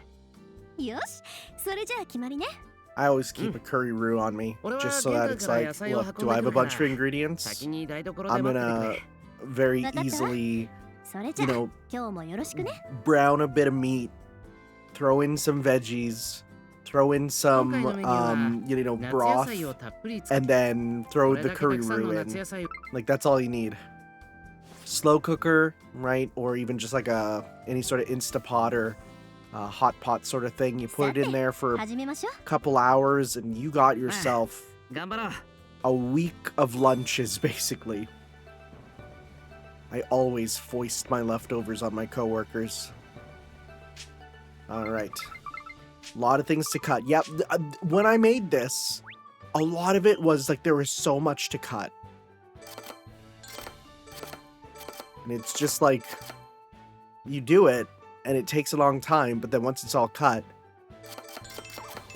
よし、それじゃあ決まりね。 I always keep a curry roux on me, 俺は just so 玄 that 関 it's から like, 野菜を look, 運ん do I で have く a bunch るか of ら ingredients? 先に台所で I'm 待っててく gonna れ。 very わかった？ easily, それじ you ゃあ know, 今日もよろしくね。 brown a bit of meat, throw in some veggies, throw in some, 今回のメニューは you know, 夏野 broth, 菜をたっぷり使っ and て then こ throw れ the だけた curry くさんの roux 夏 in. 野菜を Like that's all you need. Slow cooker, right? Or even just like any sort of Instapot or hot pot sort of thing. You put it in there for a 始めましょう。 couple hours, and you got yourself 頑張ろう。 a week of lunches, basically. I always foist my leftovers on my coworkers. All right. A lot of things to cut. Yep. When I made this, a lot of it was like there was so much to cut. And it's just like you do it and it takes a long time, but then once it's all cut.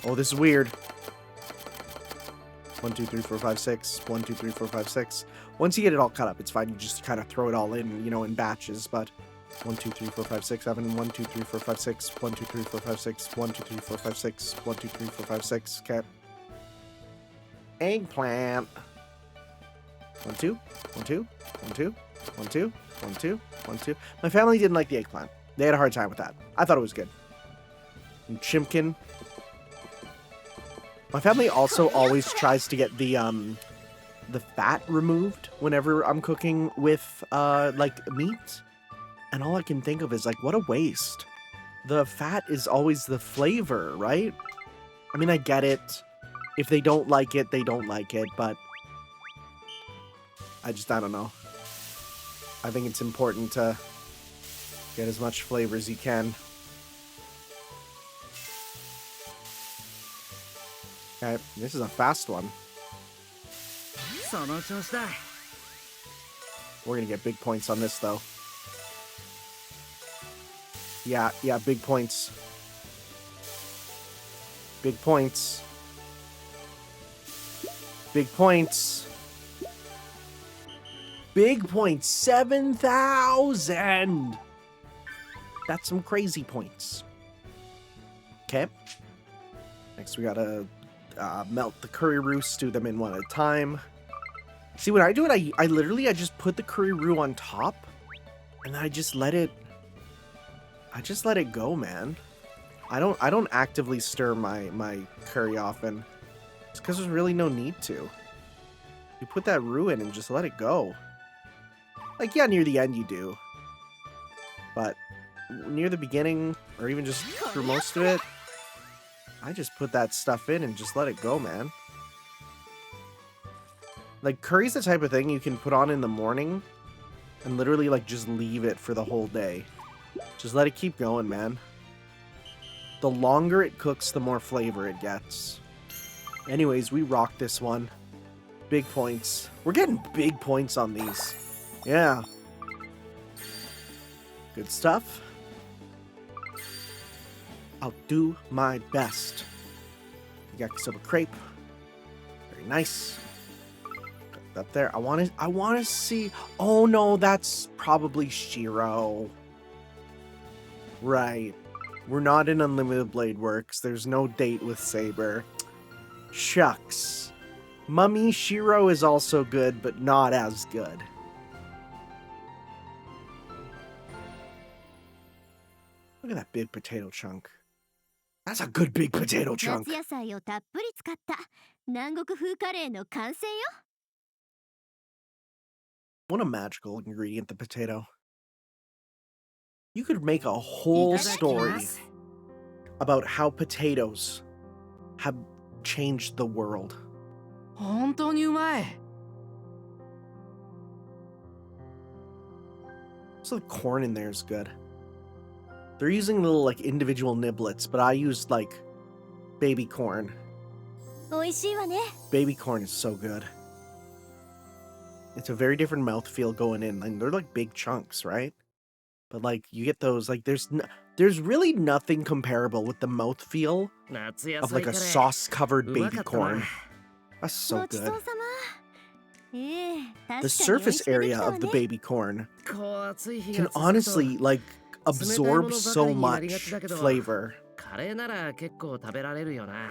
Oh, this is weird. 1, 2, 3, 4, 5, 6. 1, 2, 3, 4, 5, 6. Once you get it all cut up, it's fine. You just kind of throw it all in, you know, in batches. But 1, 2, 3, 4, 5, 6, 7. 1, 2, 3, 4, 5, 6. 1, 2, 3, 4, 5, 6. 1, 2, 3, 4, 5, 6. 1, 2, 3, 4, 5, 6. Okay. Eggplant. 1, 2. 1, 2. 1, 2. 1, 2. 1, 2. 1, 2. My family didn't like the eggplant. They had a hard time with that. I thought it was good. And chimkin. My family also always tries to get the fat removed whenever I'm cooking with like meat. And all I can think of is like, what a waste. The fat is always the flavor, right? I mean, I get it. If they don't like it, they don't like it, but I don't know. I think it's important to get as much flavor as you can. Okay, this is a fast one. その調子だ。 We're gonna get big points on this, though. Yeah, big points. Big points. Big points. Big points. 7,000! That's some crazy points. Okay. Next, we gotta melt the curry roux, stew them in one at a time. See, when I do it, I literally just put the curry roux on top, and then I just let it go, man. I don't actively stir my curry often. It's because there's really no need to. You put that roux in and just let it go. Like, yeah, near the end you do. But near the beginning, or even just through most of it, I just put that stuff in and just let it go, man. Like, curry's the type of thing you can put on in the morning and literally, like, just leave it for the whole day. Just let it keep going, man. The longer it cooks, the more flavor it gets. Anyways, we rock this one. Big points. We're getting big points on these. Yeah. Good stuff. I'll do my best. Yakisoba crepe. Very nice. Put that there. I want to see. Oh no, that's probably Shiro. Right. We're not in Unlimited Blade Works. There's no date with Saber. Shucks. Mummy Shiro is also good, but not as good. Look at that big potato chunk. That's a good big potato chunk. 夏野菜をたっぷり使った南国風カレーの完成よ。 What a magical ingredient, the potato. You could make a whole story about how potatoes have changed the world. 本当にうまい。 So the corn in there is good. They're using little like individual niblets, but I used like baby corn. 美味しいわね。 Baby corn is so good. It's a very different mouthfeel going in, and they're like big chunks, right? But like you get those like there's really nothing comparable with the mouthfeel 夏野 of 菜 like カ a レー。 sauce-covered うま baby かったな。 corn. That's so ごちそう good. さま。ええ、確かに The 美味しくで surface き area たわ of the ね。 baby corn こう暑い日 can が続くと honestly like 冷たいも absorb のばか so りになりがち much だけど、 flavor. カレーなら結構食べられるよな。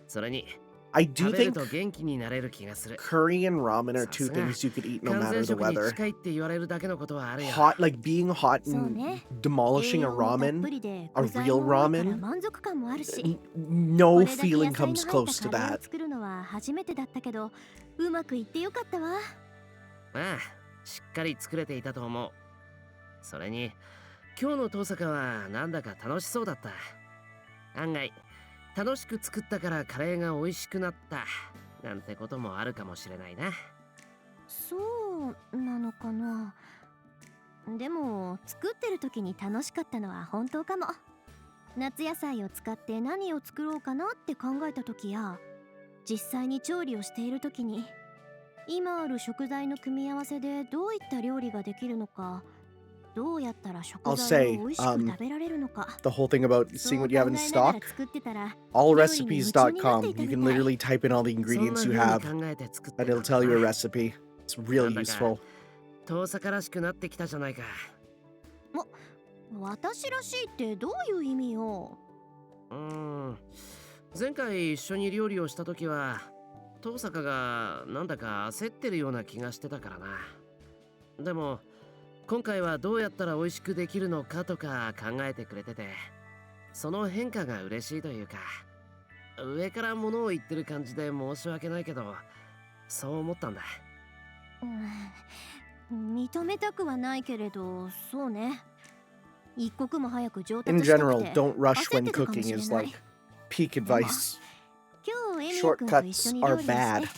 それに I do 食べる think と元気になれる気がする。 curry and ramen are two さすが things you could eat no 完 matter 全 the 食に weather. 近いって言われるだけのことはあるよ。 Hot, like being hot そう and ね。栄 demolishing a 養もたっぷ ramen, りで a 具材 real も多いから ramen, 満足感もあるし。 no これだけ feeling 野菜の comes 入った close to カレーを that. 作るのは初めてだったけど、うまくいってよかったわ。ああ、しっかり作れていたと思う。それに、今日の遠坂はなんだか楽しそうだった。案外、楽しく作ったからカレーが美味しくなったなんてこともあるかもしれないな。そうなのかな。でも作ってる時に楽しかったのは本当かも。夏野菜を使って何を作ろうかなって考えた時や、実際に調理をしている時に、今ある食材の組み合わせでどういった料理ができるのか、どうやったら食 I'll 材 say, を美味しく食べられるのか。 the whole thing about そ seeing う what 考 you have in えながら stock, 作ってたら、 allrecipes.com. You can 料理に夢中になっていたみたい。 literally type in all the そんな ingredients 風 you に have, 考えて作って and た it'll tell you a んだな。 recipe. It's real なんだか useful. 遠坂らしくなってきたじゃないか。私らしいってどういう意味よ。前回一緒に料理をした時は遠坂がなんだか焦ってるような気がしてたからな。でも今回はどうやったら美味しくできるのかとか考えてくれてて、その変化が嬉しいというか、上から物を言ってる感じで申し訳ないけど、そう思ったんだ。認めたくはないけれど、そうね。一刻も早く上 In 達したく general, て don't rush 焦っ when てたかも cooking しれ is ない like peak advice. 今日エミヤ君と一緒 Shortcuts に are 料理をして bad.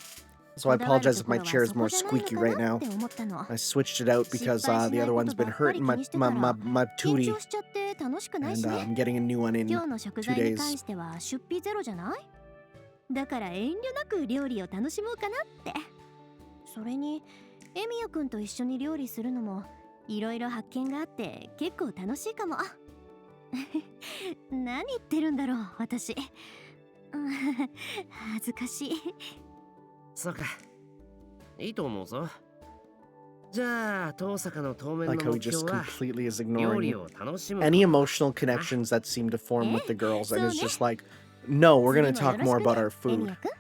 So I こだわる apologize と if こ my ろは chair is そ more こじゃないの squeaky か right な now. って思ったの。 I switched it out 失 because 敗し the ない other こ one's とば been っかり hurting 気 my にしてた my ら my my 緊 tootie, 張しちゃって楽しくないし and ね。 I'm getting a new one in 今日の食 2材に days. 関しては出費ゼロじゃない？だから遠慮なく料理を楽しもうかなって。それにエミヤ君と一緒に料理するのもいろいろ発見があって結構楽しいかも。何言ってるんだろう私。恥ずかしい。そうか、いいと思うぞ。じゃあ遠坂の当面の Like how he 目標 just は completely is 料理 ignoring を楽しむ any こと emotional connections that seem to form with the girls, and is so just like, no, we're gonna 次も talk よろ more しく about ね our エミ food. ヤ君。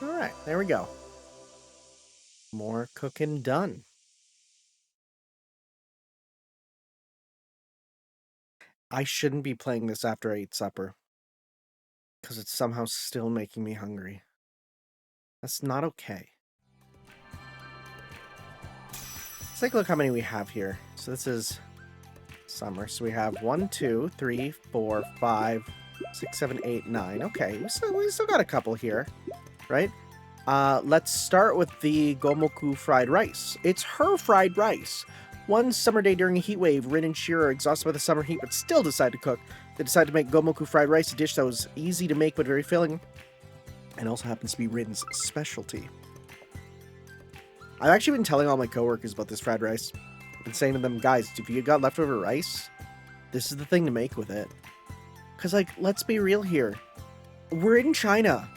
All right, there we go. More cooking done. I shouldn't be playing this after I eat supper, because it's somehow still making me hungry. That's not okay. take a look how many we have here. So this is summer. So we have 1, 2, 3, 4, 5, 6, 7, 8, 9. Okay, we still got a couple here, right? Let's start with the gomoku fried rice. It's her fried rice. One summer day during a heat wave, Rin and Shiro are exhausted by the summer heat but still decide to cook. They decide to make gomoku fried rice, a dish that was easy to make but very filling, and also happens to be Rin's specialty. I've actually been telling all my coworkers about this fried rice. I've been saying to them, guys, if you got leftover rice, this is the thing to make with it. Because, like, let's be real here. We're in China.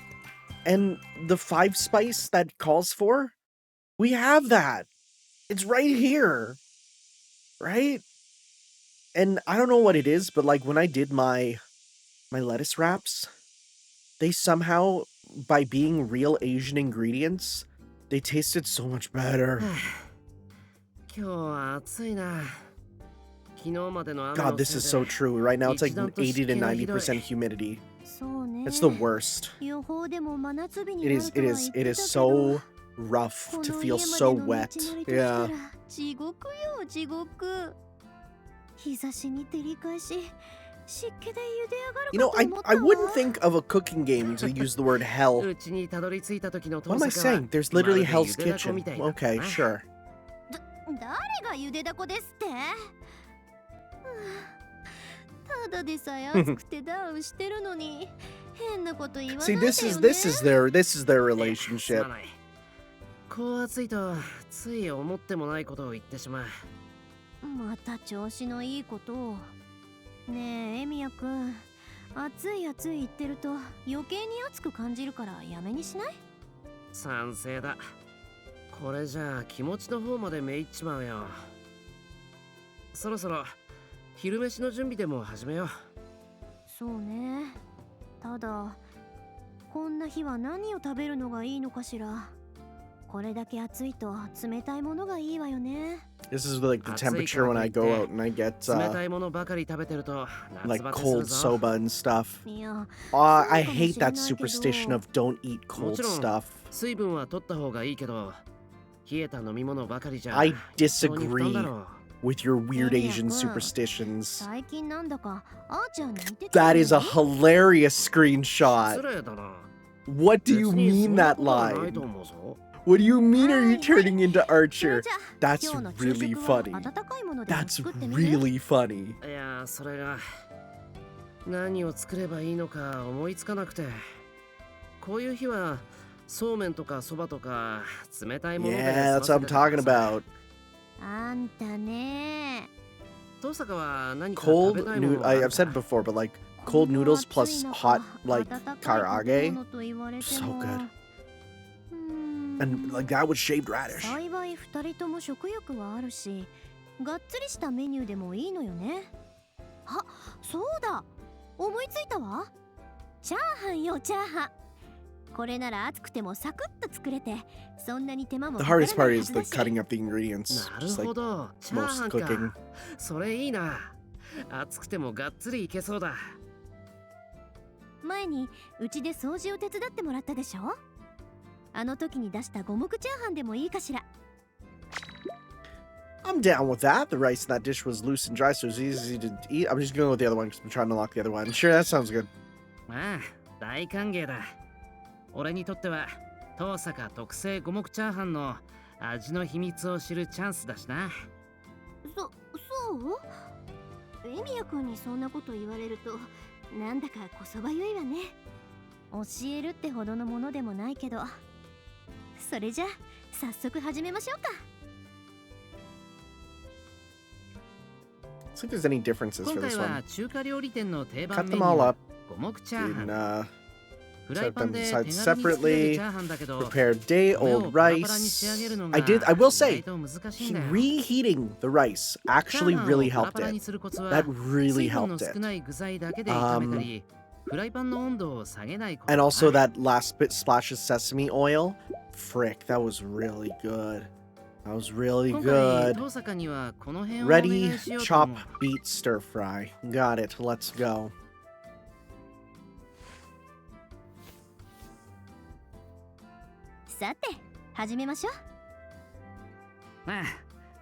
And the 5 spice that calls for, we have that. It's right here. Right? And I don't know what it is, but, like, when I did my lettuce wraps, they somehow, by being real Asian ingredients, they tasted so much better. God, this is so true. Right now it's like 80 to 90% humidity. It's the worst. It is so rough to feel so wet. Yeah. You know, I wouldn't think of a cooking game to use the word hell. What am I saying? There's literally Hell's Kitchen. Okay, sure. See, this is their relationship. This is like the temperature when I go out and I get like cold soba and stuff. I hate that superstition of don't eat cold stuff. I disagree with your weird Asian superstitions. That is a hilarious screenshot. What do you mean that line? What do you mean are you turning into Archer? That's really funny. That's really funny. Yeah, that's what I'm talking about. Cold noodles, I've said it before, but like cold noodles plus hot like karaage, so good. And like that with shaved radish. The hardest part is the cutting up the ingredients, just like most cooking. I'm down with that. The rice in that dish was loose and dry, so it was easy to eat. I'm just going with the other one because I'm trying to unlock the other one. Sure, that sounds good. Let's see if there's any differences for this one. Cut them all up in set them aside separately. Prepare day-old rice. I will say, reheating the rice actually really helped it. That really helped it. And also that last bit splash of sesame oil. Frick, that was really good. That was really good. Ready, chop, beat, stir fry. Got it, let's go.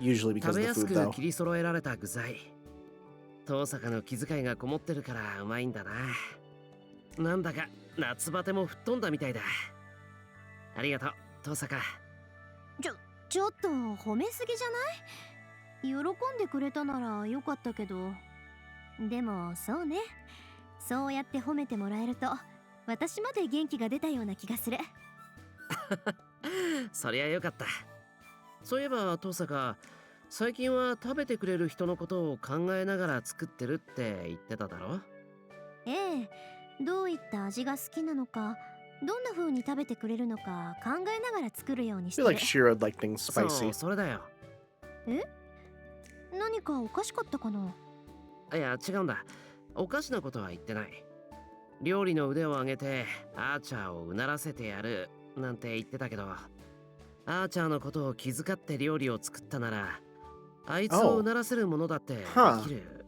Usually 食 because べ of や the す food, く though. 切り揃えられた具材。遠坂の気遣いがこもってるからうまいんだな。なんだか夏バテも吹っ飛んだみたいだ。ありがとう、遠坂。ちょっと褒めすぎじゃない？喜んでくれたならよかったけど。でもそうね。そうやって褒めてもらえると私まで元気が出たような気がする。そりゃよかった。そういえば遠坂、最近は食べてくれる人のことを考えながら作ってるって言ってただろ？ええ、どういった味が好きなのか、どんな風に食べてくれるのか考えながら作るように I して feel る。 like Shira would like things そう、 spicy. それだよ。何かおかしかったかな？いや、違うんだ。おかしなことは言ってない。料理の腕を上げてアーチャーをうならせてやるなんて言ってたけど、アーチャーのことを気遣って料理を作ったなら、あいつをうならせるものだってできる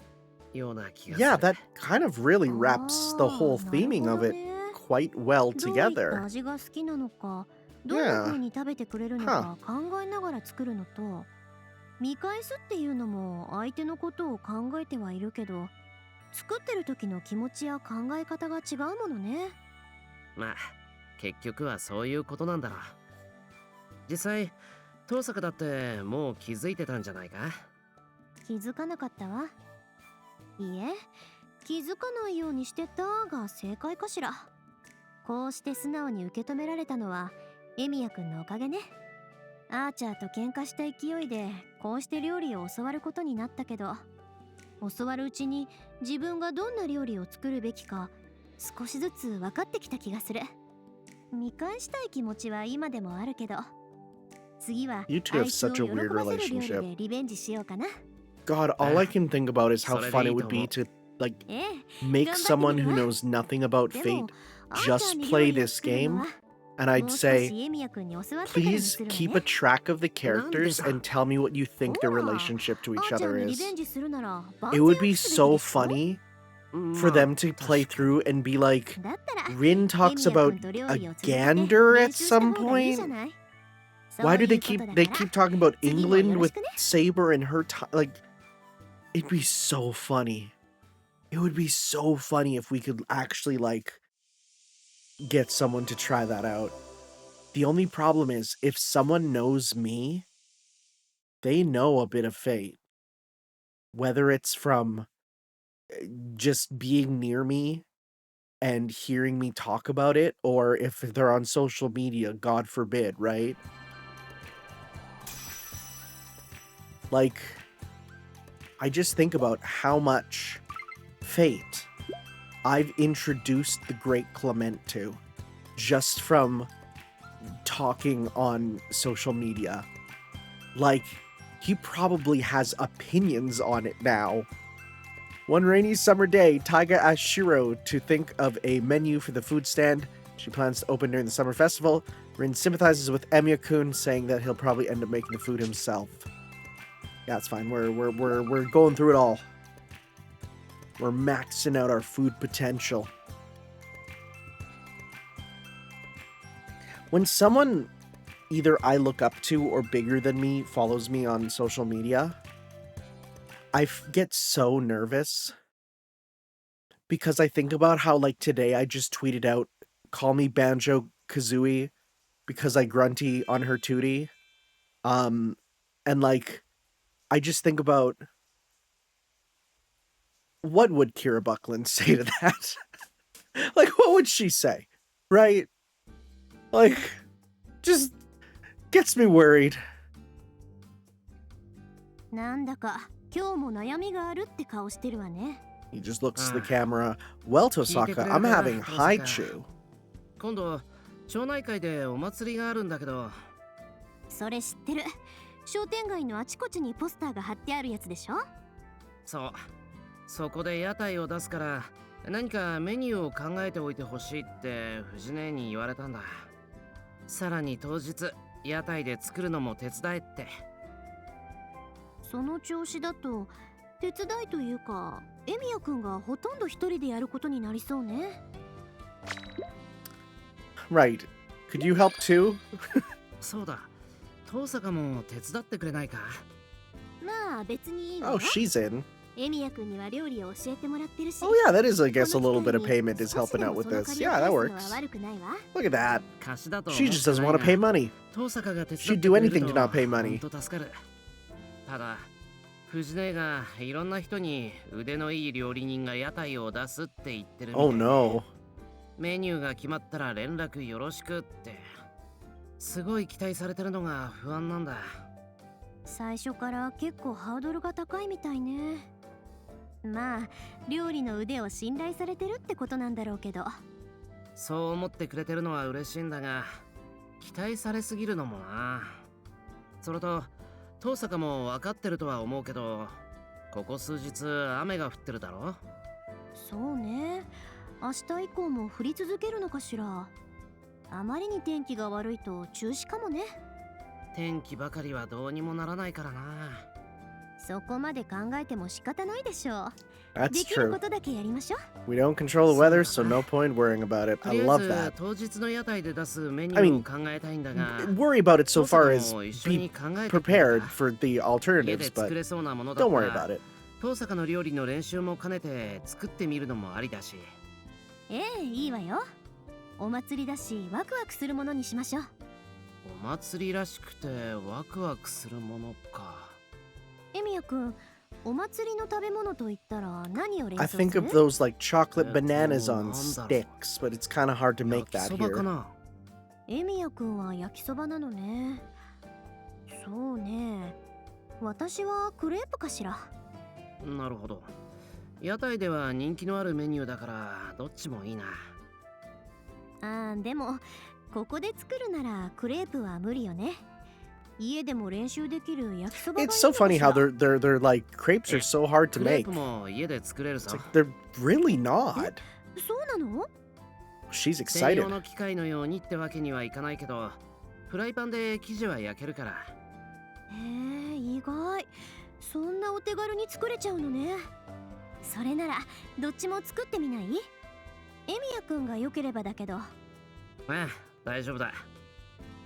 ような気がする。 Yeah, that kind of really wraps the whole なる theming ほ of ど it ね。 quite well どういった together. 味が好きなのか、どんな Yeah. 風に食べてくれるのか考えながら作るのと、見返すっていうのも相手のことを考えてはいるけど、作ってる時の気持ちや考え方が違うものね。まあ結局はそういうことなんだろう。実際遠坂だってもう気づいてたんじゃないか？気づかなかったわ。いいえ、気づかないようにしてたが正解かしら。こうして素直に受け止められたのはエミヤくんのおかげね。アーチャーと喧嘩した勢いでこうして料理を教わることになったけど、教わるうちに自分がどんな料理を作るべきか少しずつ分かってきた気がする。見返したい気持ちは今でもあるけど、次は You two have 相手を such 喜 a ば weird せる料理 relationship. でリベンジしようかな。 God, all I can think about is how fun it would be to like ええ、 make 頑張って someone みる who わ。 knows nothing about で fate も、あーちゃ just んに play 料理を this 作るの game, は and も I'd う少 say, しエミヤくんに教わってからに please するわ keep a ね。 track of the なんで characters さ。 and tell me what you think ほ their ら、 relationship to あ each ーちゃん other にリベ is. ンジするなら It 番 would 宣 be すべき so でしょ？ funny ま for あ them to 確 play かに。 through and be like, だったら Rin エ talks ミヤく about んと料 a 理を続けて gander 練 at 習した some 方がいいじゃ point. ない？そ Why う do い they うこと keep だ they から keep talking about 次もよ England ろし with くね。 Saber and her time? Like, it'd be so funny. It would be so funny if we could actually like get someone to try that out. The only problem is if someone knows me, they know a bit of fate. Whether it's from just being near me and hearing me talk about it, or if they're on social media, God forbid, right? Like, I just think about how much fate I've introduced the great Clement to just from talking on social media. Like, he probably has opinions on it now. One rainy summer day, Taiga asked Shiro to think of a menu for the food stand she plans to open during the summer festival. Rin sympathizes with Emiya-kun, saying that he'll probably end up making the food himself. Yeah, it's fine. We're going through it all. We're maxing out our food potential. When someone either I look up to or bigger than me follows me on social media, I get so nervous because I think about how, like, today I just tweeted out, call me Banjo Kazooie because I grunty on her tootie. And like, I just think about what would Kira Buckland say to that? Like, what would she say? Right? Like, just gets me worried. なんだか今日も悩みがあるって顔してるわね。 He just looks to the camera. Well, Tosaka, I'm having haichu. 今度町内会でお祭りがあるんだけど。それ知ってる。商店街のあちこちにポスターが貼ってあるやつでしょ？そう。そこで屋台を出すから何かメニューを考えておいてほしいって藤姉に言われたんだ。さらに当日屋台で作るのも手伝えって。その調子だと手伝いというかエミヤくんがほとんど一人でやることになりそうね。 Right. Could you help too? そうだ。遠坂も手伝ってくれないか？まあ別にいいわ Oh, よ。 she's in. エミヤ君には料理を教えてもらってるし。 Oh, yeah, that is, I guess, a この little 機 bit 会 of に payment is 少し helping で out も with その this. 借りを Yeah, 返 that すのは works. 悪くないわ。 Look at that. 貸しだと She 思 just って doesn't ない want to pay が money. 遠坂が手伝 She'd って do くれる anything と to not pay money. ほんと助かる。ただ藤姉がいろんな人に腕のいい料理人が屋台を出すって言ってるみたい Oh, で no. メニューが決まったら連絡よろしくって。すごい期待されてるのが不安なんだ。最初から結構ハードルが高いみたいね。まあ料理の腕を信頼されてるってことなんだろうけど。そう思ってくれてるのは嬉しいんだが、期待されすぎるのもな。それと遠坂も分かってるとは思うけど、ここ数日雨が降ってるだろ。そうね。明日以降も降り続けるのかしら。あまりに天気が悪いと中止かもね。天気ばかりはどうにもならないからな。そこまで考えても仕方ないでしょう。 That's できる true. ことだけやりましょう。 We don't control the weather, so no point worrying about it. と I りあ love えず that. 当日の屋台で出すメニュ I ー mean, を考えたいんだが、 Worry about it so 遠坂 far as も一緒に be 考えてくれた prepared for the 家 alternatives, で作 but れそうなものだ don't った worry ら about it. 遠坂の料理の練習も兼ねて作ってみるのもありだし。ええ、いいわよ。お祭りだしワクワクするものにしましょう。お祭りらしくてワクワクするものか。エミヤ君、お祭りの食べ物と言ったら何を連 I 想する？ think of those like chocolate bananas on Mandaro. sticks, but it's kind of hard to make 焼き that そばか here. な。エミヤ君は焼きそばなのね。そうね。私はクレープかしら。なるほど。屋台では人気のあるメニューだからどっちもいいな。あーでもここで作るならクレープは無理よね。家でも練習できる焼きそばがいい It's の so か funny しら。 how they're like crepes are so hard to クレー make. プも家で作れる It's ぞ。 like they're really not. そうなの？ She's 専用 excited. の機械のようにってわけにはいかないけど、フライパンで生地は焼けるから。へえ、意外。そんなお手軽に作れちゃうのね。それならどっちも作ってみない？エミヤ君が良ければだけど。ああ、大丈夫だ。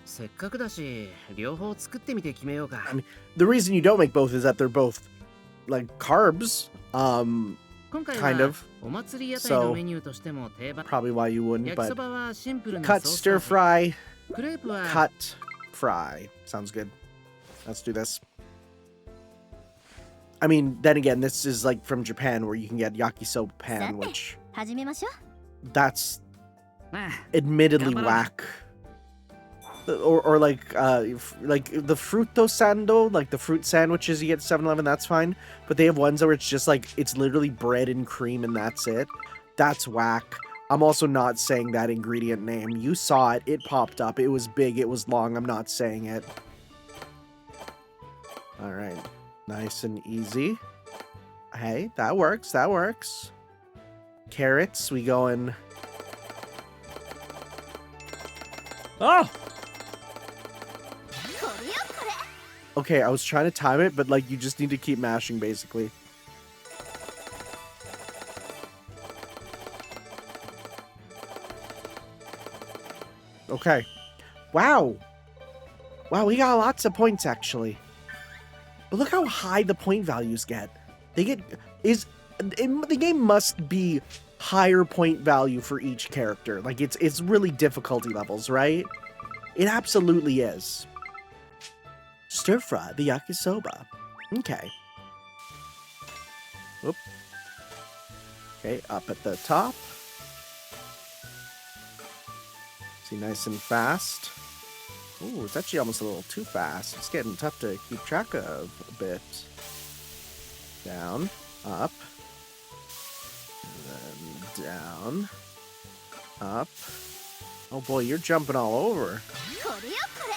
せっかくだし、両方作ってみて決めようか。The reason you don't make both is that they're both like carbs. 今回 kind は of. お祭り屋台の So メニューとしても定番。 Probably why you wouldn't, 焼きそ but ばはシンプルな cut ソース stir 味 fry, クレープは cut fry. Sounds good. Let's do this. I mean, then again, this is like from Japan where you can get yakisoba pan, which 始めましょう。 that's ああ admittedly Gamara. whack. Or like like the fruto sando, like the fruit sandwiches you get at 7-Eleven, that's fine. But they have ones where it's just like it's literally bread and cream and that's it. That's whack. I'm also not saying that ingredient name. You saw it, it popped up, it was big, it was long. I'm not saying it. All right, nice and easy. Hey, that works, that works. Carrots, we going. Oh! これよこれ。 Okay, I was trying to time it, but like you just need to keep mashing basically. Okay. Wow. Wow, we got lots of points actually. But look how high the point values get. They get the game must be higher point value for each character. Like it's really difficulty levels, right? It absolutely is. Stir fry the yakisoba. Okay. Whoop. Okay, up at the top. See, nice and fast. Ooh, it's actually almost a little too fast. It's getting tough to keep track of a bit. Down, up, and then down, up. Oh boy, you're jumping all over. これよこれ。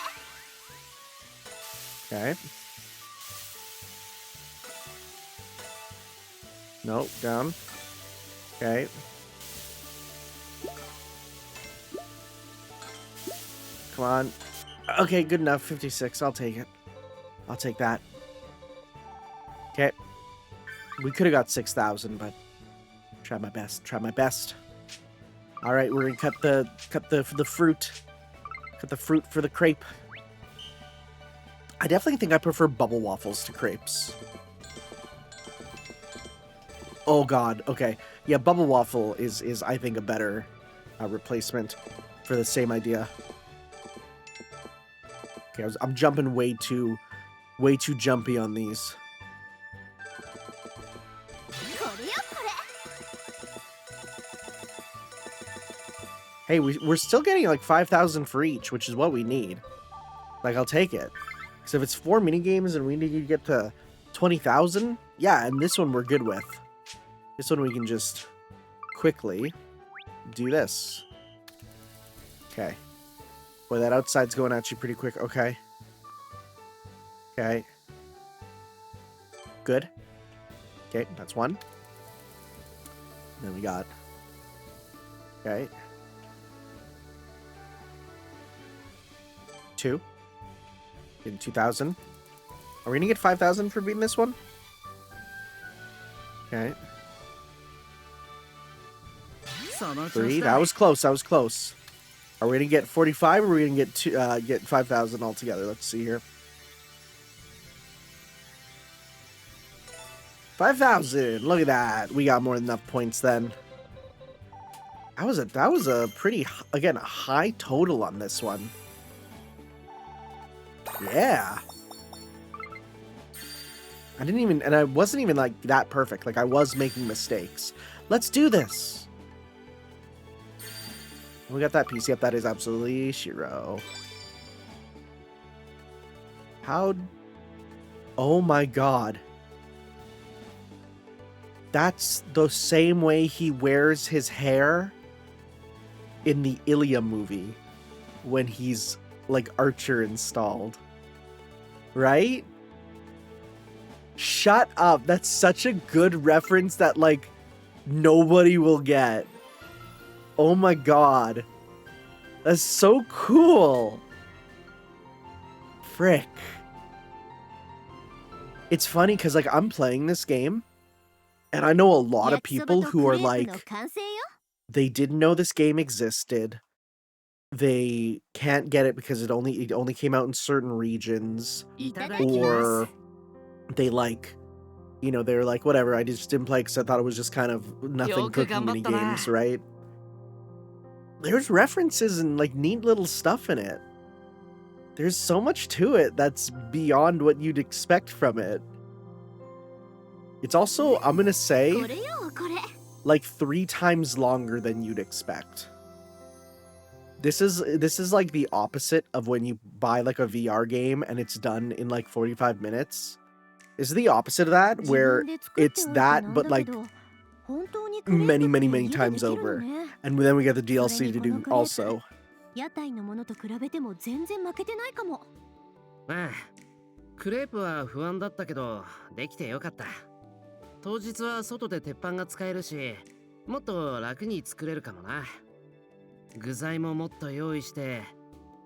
Okay. Nope, down. Okay. Come on. Okay, good enough. 56. I'll take it. I'll take that. Okay. We could have got 6,000, but try my best. Try my best. All right, we're gonna cut the fruit. Cut the fruit for the crepe. I definitely think I prefer bubble waffles to crepes. Oh god, okay. Yeah, bubble waffle is I think a better replacement for the same idea. Okay, I'm jumping way too jumpy on these. Hey, we're still getting like 5,000 for each, which is what we need. Like, I'll take it. Because if it's 4 minigames and we need to get to 20,000, yeah, and this one we're good with. This one we can just quickly do this. Okay. Boy, that outside's going at you pretty quick. Okay. Okay. Good. Okay, that's one. Then we got... Okay. 2. Getting 2,000. Are we gonna get 5,000 for beating this one? Okay. 3. That was close. That was close. Are we gonna get 45 or are we gonna get 5,000 altogether? Let's see here. 5,000. Look at that. We got more than enough points then. That was a pretty, again, a high total on this one. Yeah. I wasn't even like that perfect. Like I was making mistakes. Let's do this. We got that piece. Yep, that is absolutely Shiro. Oh my god. That's the same way he wears his hair in the Emiya movie when he's like Archer installed. Right? Shut up. That's such a good reference that like nobody will get. Oh my god. That's so cool. Frick. It's funny because like I'm playing this game and I know a lot of people who are like, they didn't know this game existed. They can't get it because it only came out in certain regions, or they like, you know, they're like, whatever, I just didn't play because I thought it was just kind of nothing cooking mini games, right? There's references and like neat little stuff in it. There's so much to it that's beyond what you'd expect from it. It's also, I'm gonna say, like 3 times longer than you'd expect. This is like the opposite of when you buy like a VR game and it's done in like 45 minutes. This is the opposite of that, where it's that, but like many times over. And then we get the DLC to do also. 屋台のものと比べても全然負けてないかも。ああ、クレープは不安だったけどできてよかった。当日は外で鉄板が使えるし、もっと楽に作れるかもな。具材ももっと用意して、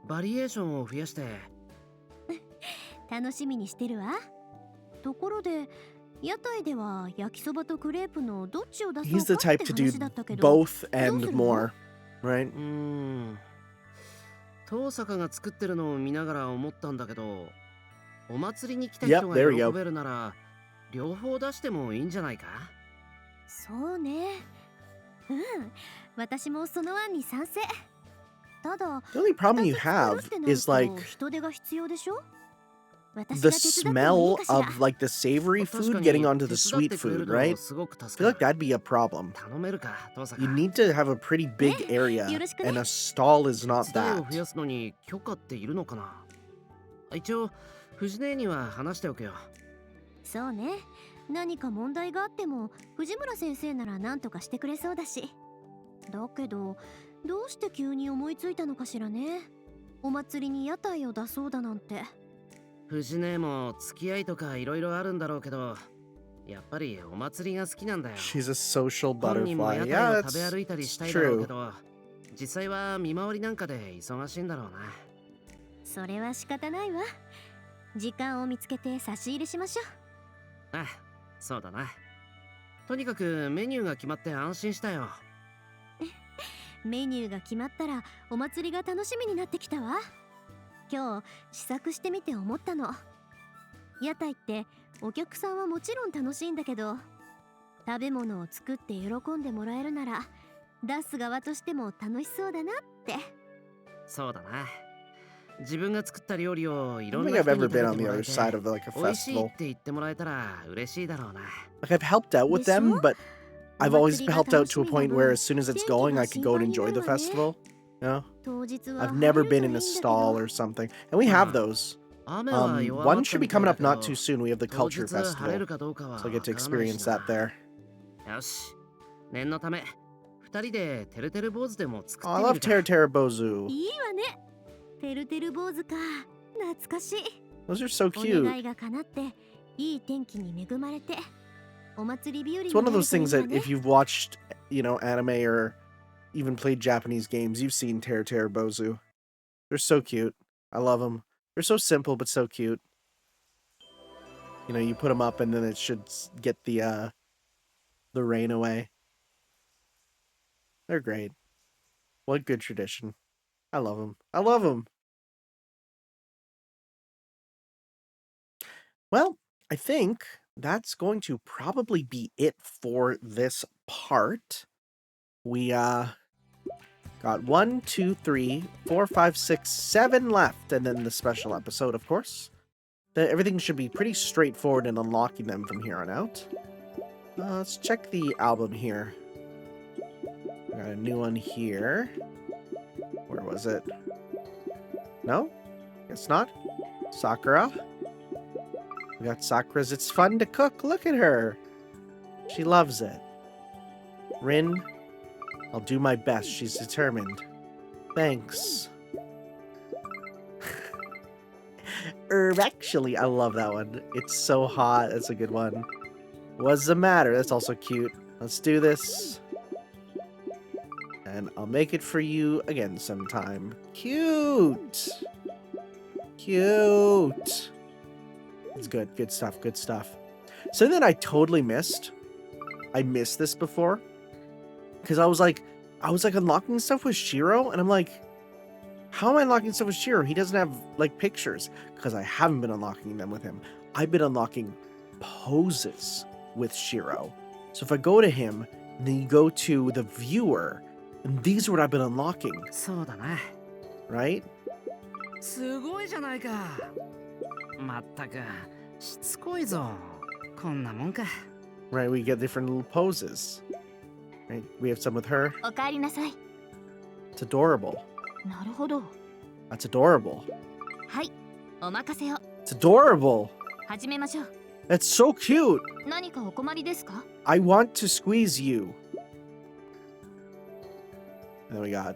バリエーションを増やして。楽しみにしてるわ。ところで、屋台では焼きそばとクレープのどっちを出そうかって話だったけど。He's the type to do both and more, right? 遠坂が作ってるのを見ながら思ったんだけど、お祭りに来た人が喜べるなら、両方出してもいいんじゃないか？そうね。うん、私もその案に賛成。ただ、the only problem you have is like the smell of like the savory food getting onto the sweet food, right? I feel like that'd be a problem. You need to have a pretty big area, and a stall is not that. 一応、藤姉には話しておくよ。そうね。何か問題があっても藤村先生なら何とかしてくれそうだし。だけど、どうして急に思いついたのかしらね。お祭りに屋台を出そうだなんて。藤姉も付き合いとかいろいろあるんだろうけど、やっぱりお祭りが好きなんだよ。She's a social 本人も屋 butterfly. 台 Yeah, を食べ歩いたりした that's いだろうけ true. ど、実際は見回りなんかで忙しいんだろうな。それは仕方ないわ。時間を見つけて差し入れしましょう。ああ、そうだな。とにかくメニューが決まって安心したよ。メニューが決まったらお祭りが楽しみになってきたわ。今日試作してみて思ったの。屋台ってお客さんはもちろん楽しいんだけど、食べ物を作って喜んでもらえるなら出す側としても楽しそうだなって。そうだな。自分が作った料理をい I ろ don't ん think な I've 人に ever 食べ been て on the もら other えて side of like a 美味しいっ festival. て言ってもらえたら嬉しいだろうな。 Like I've helped out with でしょ？ them, but I've always お祭りが helped out 楽し to a みな point 分、 where as soon as it's 天気 going, が I could go 心 and 配にな enjoy る the わね。 festival. You know, 当日は I've 晴れ never るとい been い in ん a だけ stall ど。 or something, and we have those. 雨は弱ま One った should be みたい coming だ up けど、 not too soon. We have the 当 culture 日晴れ festival, るかどうかは so I わ get to からないし experience that な。 there. よし、念のため二人でてるてる坊主でも作 Oh, っ I てみ love るか。 Tera Bozu. いいわね。てるてる坊主か。懐かしい。 Those are so お cute. 願いが叶っていい天気に恵まれてお祭り日和に It's one な of る those といい things わ that ね。 if you've watched, anime or even played Japanese games, you've seen Tera Bozu. They're so cute. I love them. They're so simple but so cute. You put them up and then it should get the rain away. They're great. What good tradition. I love them. I love them. Well, I think that's going to probably be it for this part. We got 1, 2, 3, 4, 5, 6, 7 left, and then the special episode, of course. Everything should be pretty straightforward in unlocking them from here on out. Let's check the album here. Got a new one here. Where was it? No? Guess not. Sakura. We got Sakura's It's Fun to Cook. Look at her. She loves it. Rin. I'll do my best. She's determined. Thanks. Actually, I love that one. It's so hot. That's a good one. What's the matter? That's also cute. Let's do this. And I'll make it for you again sometime. Cute. Cute. It's good. Good stuff. Good stuff. Something that I totally missed. I missed this before. Because I was like unlocking stuff with Shiro, and I'm like, how am I unlocking stuff with Shiro? He doesn't have like pictures. Because I haven't been unlocking them with him. I've been unlocking poses with Shiro. So if I go to him, and then you go to the viewer, and these are what I've been unlocking. そうだな。 Right? すごいじゃないか。まったくしつこいぞ。こんなもんか。 Right, we get different little poses. Right, we have some with her. おかえりなさい。 It's adorable. なるほど。 That's adorable. はい、お任せを。 It's adorable. 始めましょう。 That's so cute. 何かお困りですか？ I want to squeeze you. And then we got.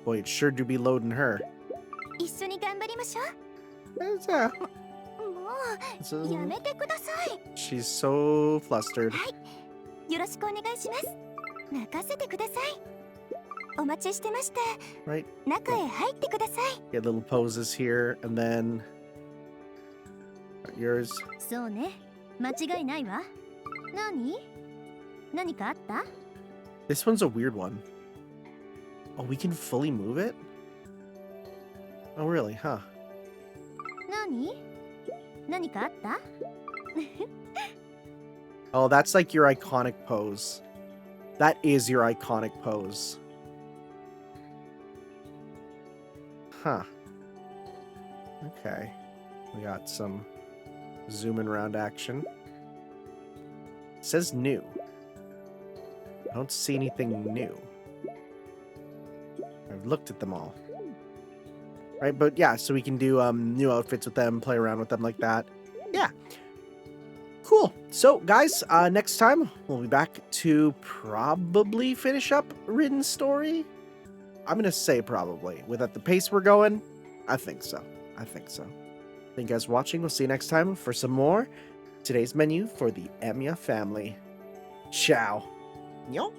Boy, it sure do be loading her. 一緒に頑張りましょ It's, う。も it's, うやめてください。 she's so flustered. よろしくお願いします。任せてください。お待ちしてました。 Right? 中へ入ってください。 Get little poses here, and then. Yours. そうね。間違いないわ。何かあった？ This one's a weird one. Oh, we can fully move it? Oh, really? Huh. 何かあった？ Oh, that's like your iconic pose. That is your iconic pose. Huh. Okay. We got some zooming around action. It says new. I don't see anything new. I've looked at them all. Right, but yeah, so we can do new outfits with them, play around with them like that. Yeah. Cool. So, guys, next time we'll be back to probably finish up Rin's story. I'm gonna say probably. With at the pace we're going, I think so. Thank you guys for watching. We'll see you next time for some more today's menu for the Emiya family. Ciao. Yo.